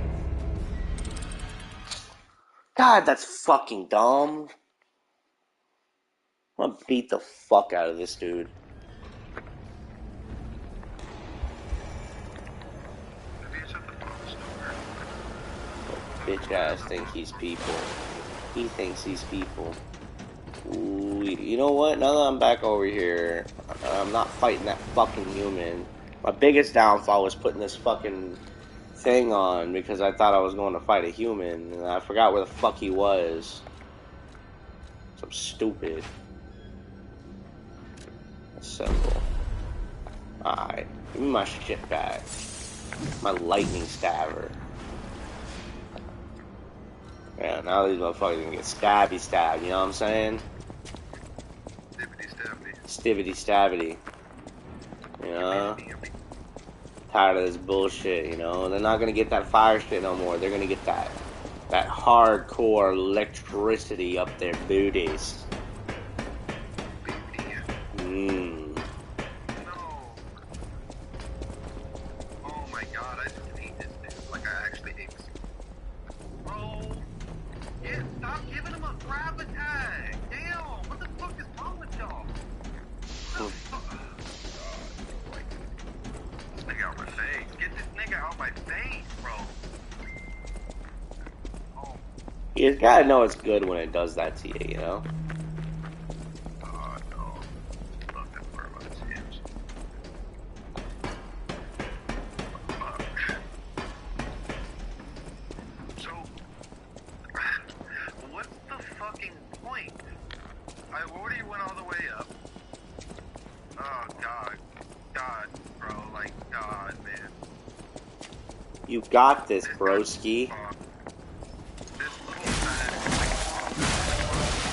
God, that's fucking dumb. I'm gonna beat the fuck out of this dude. Maybe it's at the front store. Bitch ass think he's people. He thinks he's people. Ooh, you know what? Now that I'm back over here, I'm not fighting that fucking human. My biggest downfall was putting this fucking thing on because I thought I was going to fight a human, and I forgot where the fuck he was. So I'm stupid. Assemble. Alright, give me my shit back. My lightning stabber. Yeah, now these motherfuckers gonna get stabbed, you know what I'm saying? Stibbity stabbity. Stibbity stabbity. You know? Tired of this bullshit, you know? They're not gonna get that fire shit no more. They're gonna get that hardcore electricity up their booties. Mmm. No. Oh my god, I just hate this dude. Like, I actually hate this. Bro. Yeah, stop giving him a grab attack. Damn, what the fuck is wrong with y'all? What the fuck? Oh, God, like, this nigga out my face. Get this nigga out my face, bro. Oh, You just gotta know it's good when it does that to you, you know? God, no. Fuck that part about this games. Fuck. got this, broski. This little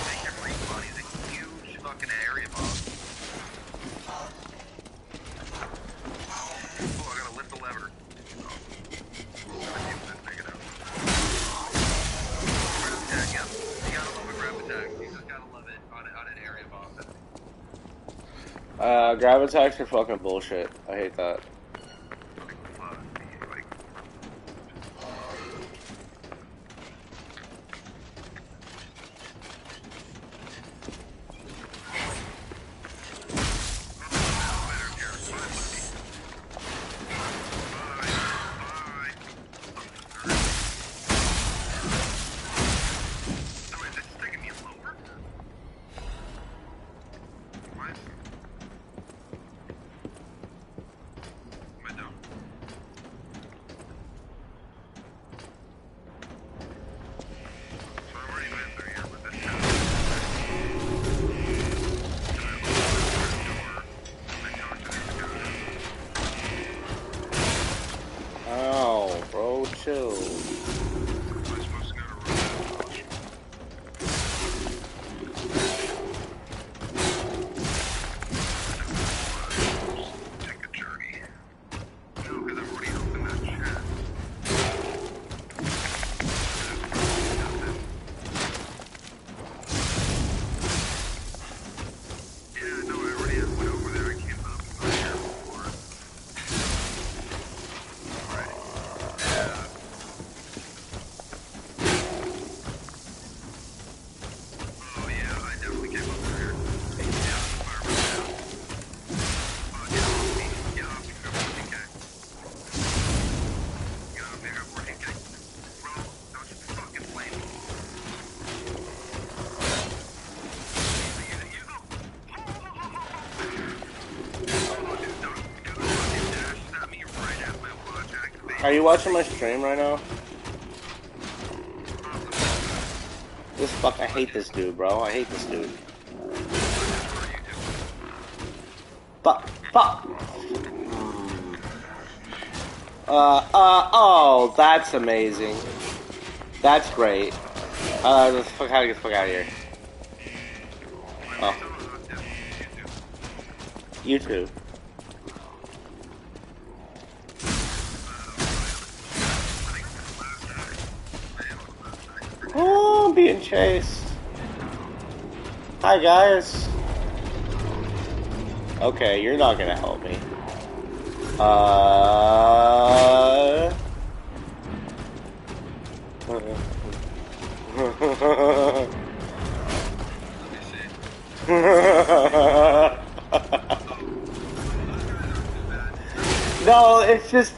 make your free money's a huge fucking area bomb. Oh, I gotta lift the lever. Yeah, you gotta love a grab attack. You just gotta love it on an area bomb. Grab attacks are fucking bullshit. I hate that. Ow, bro, chill. Are you watching my stream right now? This fuck, I hate this dude, bro. I hate this dude. Fuck. Oh, that's amazing. That's great. How to get the fuck out of here? Oh. YouTube. Oh, I'm being chased. Hi, guys. Okay, you're not gonna help me. No, it's just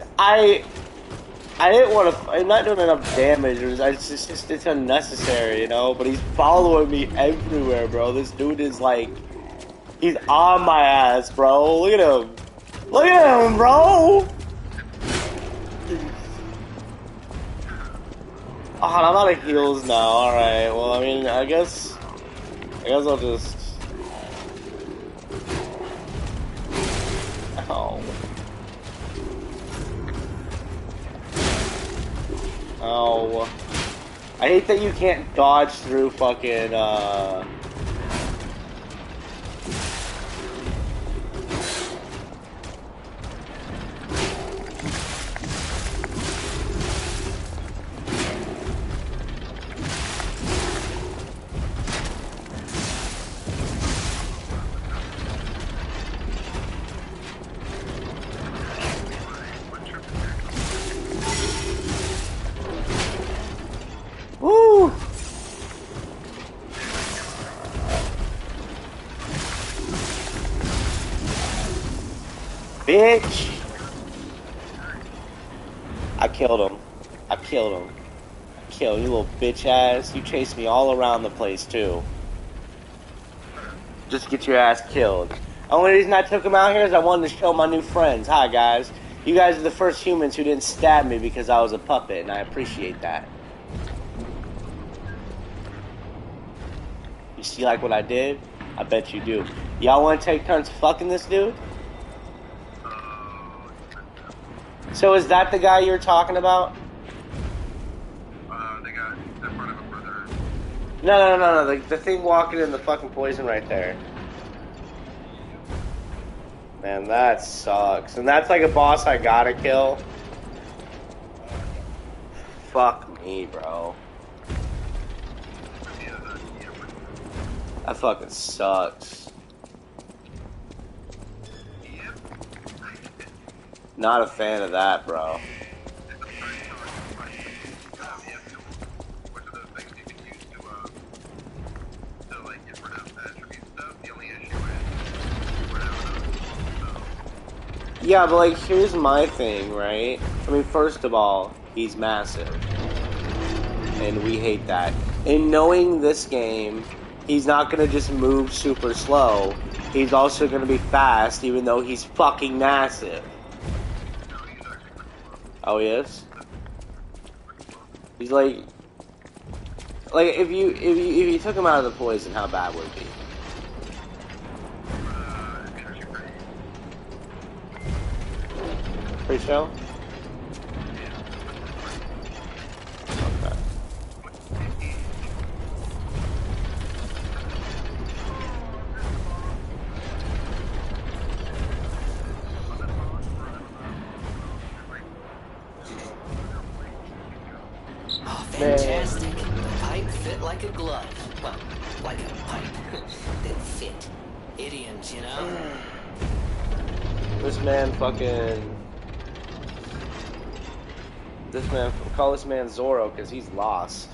I didn't want to. I'm not doing enough damage. It's unnecessary, you know. But he's following me everywhere, bro. This dude is like, he's on my ass, bro. Look at him. Look at him, bro. Oh, I'm out of heals now. All right. Well, I mean, I guess I'll just. Ow. Oh, I hate that you can't dodge through fucking, Woo! Bitch! I killed him. I killed him. You little bitch ass. You chased me all around the place too. Just to get your ass killed. Only reason I took him out here is I wanted to show my new friends. Hi guys. You guys are the first humans who didn't stab me because I was a puppet, and I appreciate that. You see like what I did? I bet you do. Y'all want to take turns fucking this dude? So is that the guy you're talking about? They got they're part of a brother. No. The thing walking in the fucking poison right there. Man, that sucks. And that's like a boss I gotta kill. Fuck me, bro. That fucking sucks. Not a fan of that, bro. Yeah, but like, here's my thing, right? I mean, first of all, he's massive. And we hate that. And knowing this game, he's not gonna just move super slow. He's also gonna be fast, even though he's fucking massive. Oh, he is? He's like if you took him out of the poison, how bad would it be? Pretty chill? Okay. Oh, fantastic. The pipe fit like a glove. Well, like a pipe that fit. Idioms, you know? This man fucking... Call this man Zorro, because he's lost.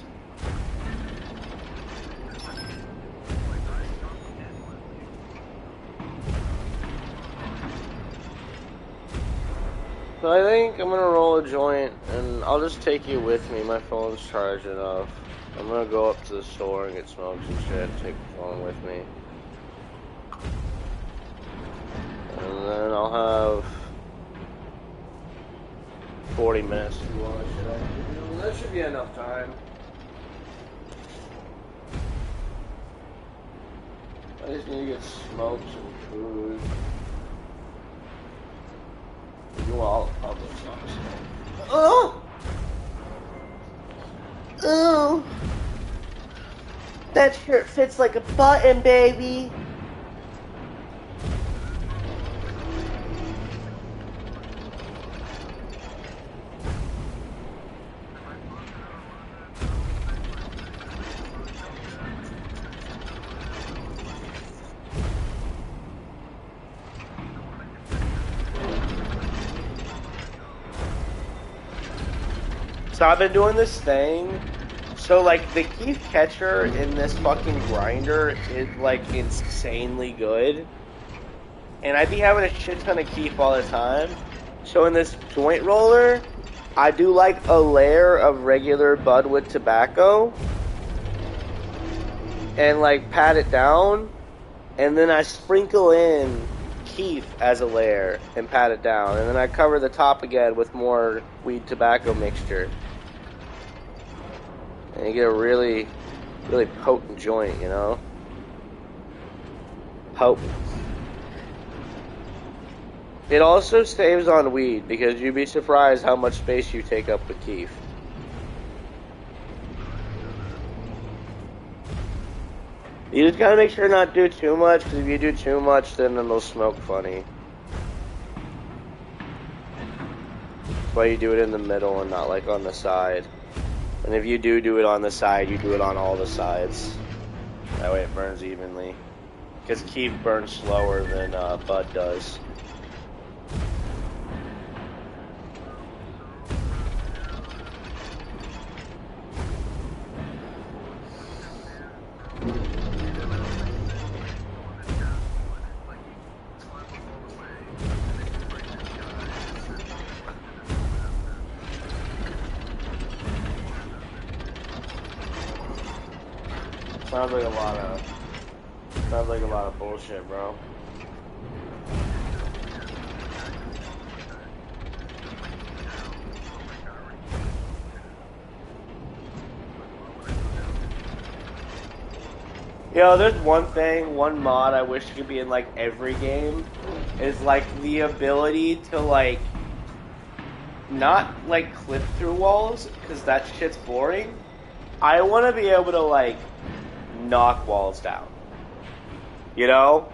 So I think I'm gonna roll a joint, and I'll just take you with me. My phone's charged enough. I'm gonna go up to the store and get smokes and shit, and take the phone with me. And then I'll have 40 minutes to do all that shit I have to do. That should be enough time. I just need to get smokes and food. You all public songs. Oh! Oh! That shirt fits like a button, baby! So I've been doing this thing, so like the Keith catcher in this fucking grinder is like insanely good, and I'd be having a shit ton of Keith all the time. So in this joint roller, I do like a layer of regular bud with tobacco, and like pat it down, and then I sprinkle in Keith as a layer and pat it down, and then I cover the top again with more weed tobacco mixture. And you get a really, really potent joint, you know? Potent. It also saves on weed, because you'd be surprised how much space you take up with Keith. You just gotta make sure not to do too much, because if you do too much, then it'll smoke funny. That's why you do it in the middle and not like on the side. And if you do it on the side, you do it on all the sides. That way it burns evenly. Because Keith burns slower than Bud does. Sounds like a lot of bullshit, bro. Yo, there's one mod I wish could be in like every game, is like the ability to like not like clip through walls, because that shit's boring. I want to be able to like knock walls down. You know?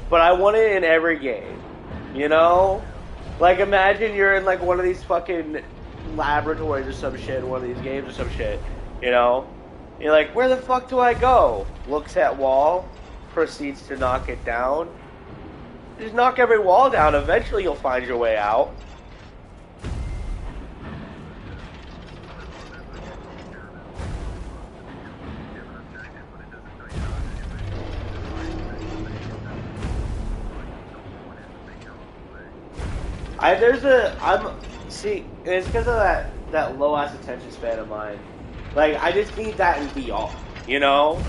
But I want it in every game. You know? Like, imagine you're in like one of these fucking laboratories or some shit, one of these games or some shit. You know? You're like, where the fuck do I go? Looks at wall, proceeds to knock it down. Just knock every wall down. Eventually you'll find your way out. See, it's because of that low ass attention span of mine. Like, I just need that in VR, you know?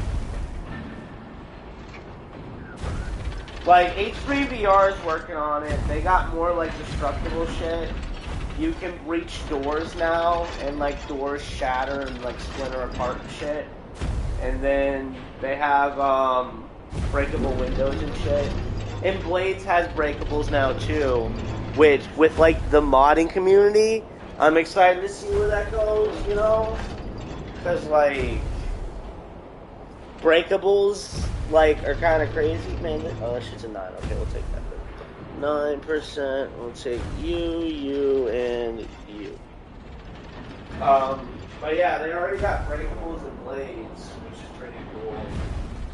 Like, H3 VR is working on it. They got more, like, destructible shit. You can breach doors now, and, like, doors shatter and, like, splinter apart and shit. And then they have, breakable windows and shit. And Blades has breakables now, too. Which, with, like, the modding community, I'm excited to see where that goes, you know? Because, like, breakables, like, are kind of crazy. Man, oh, that shit's a 9. Okay, we'll take that. 9%. We'll take you, and you. But yeah, they already got breakables and blades, which is pretty cool.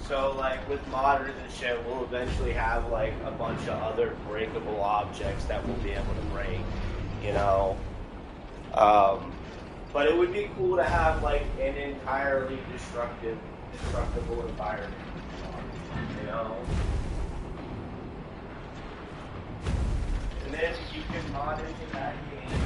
So, like, with modders and shit, we'll eventually have, like, a bunch of other breakable objects that we'll be able to break, you know? But it would be cool to have, like, an entirely destructible environment, you know? And then you can mod into that game.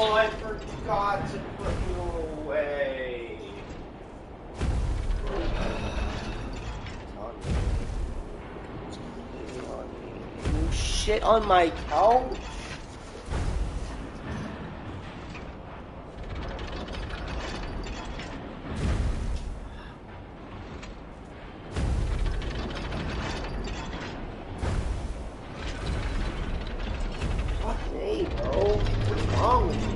Oh, I forgot to put you away. You shit on my couch? Fuck me, bro. What's wrong with you?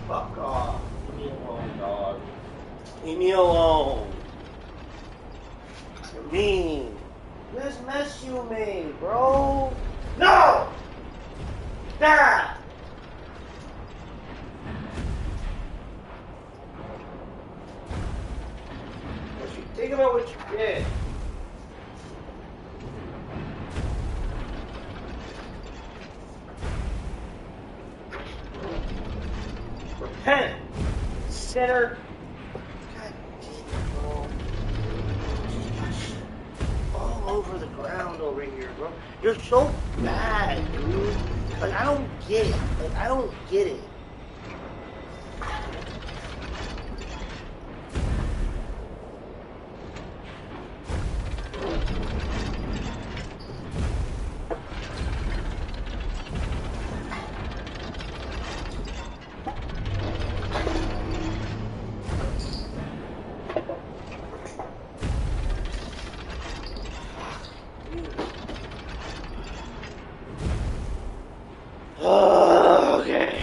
Fuck off. Leave me alone, dog. Leave me alone. You're mean. This mess you made, bro. No! Dad! What you think about what you did? Repent, sinner. God damn it, bro. All over the ground over here, bro. You're so bad, dude. Like, I don't get it. Like, I don't get it. Okay.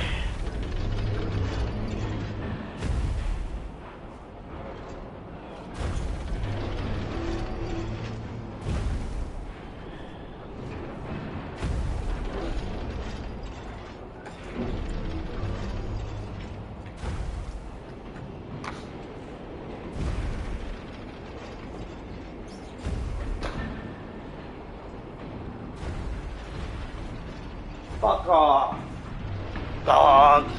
Fuck off, dog.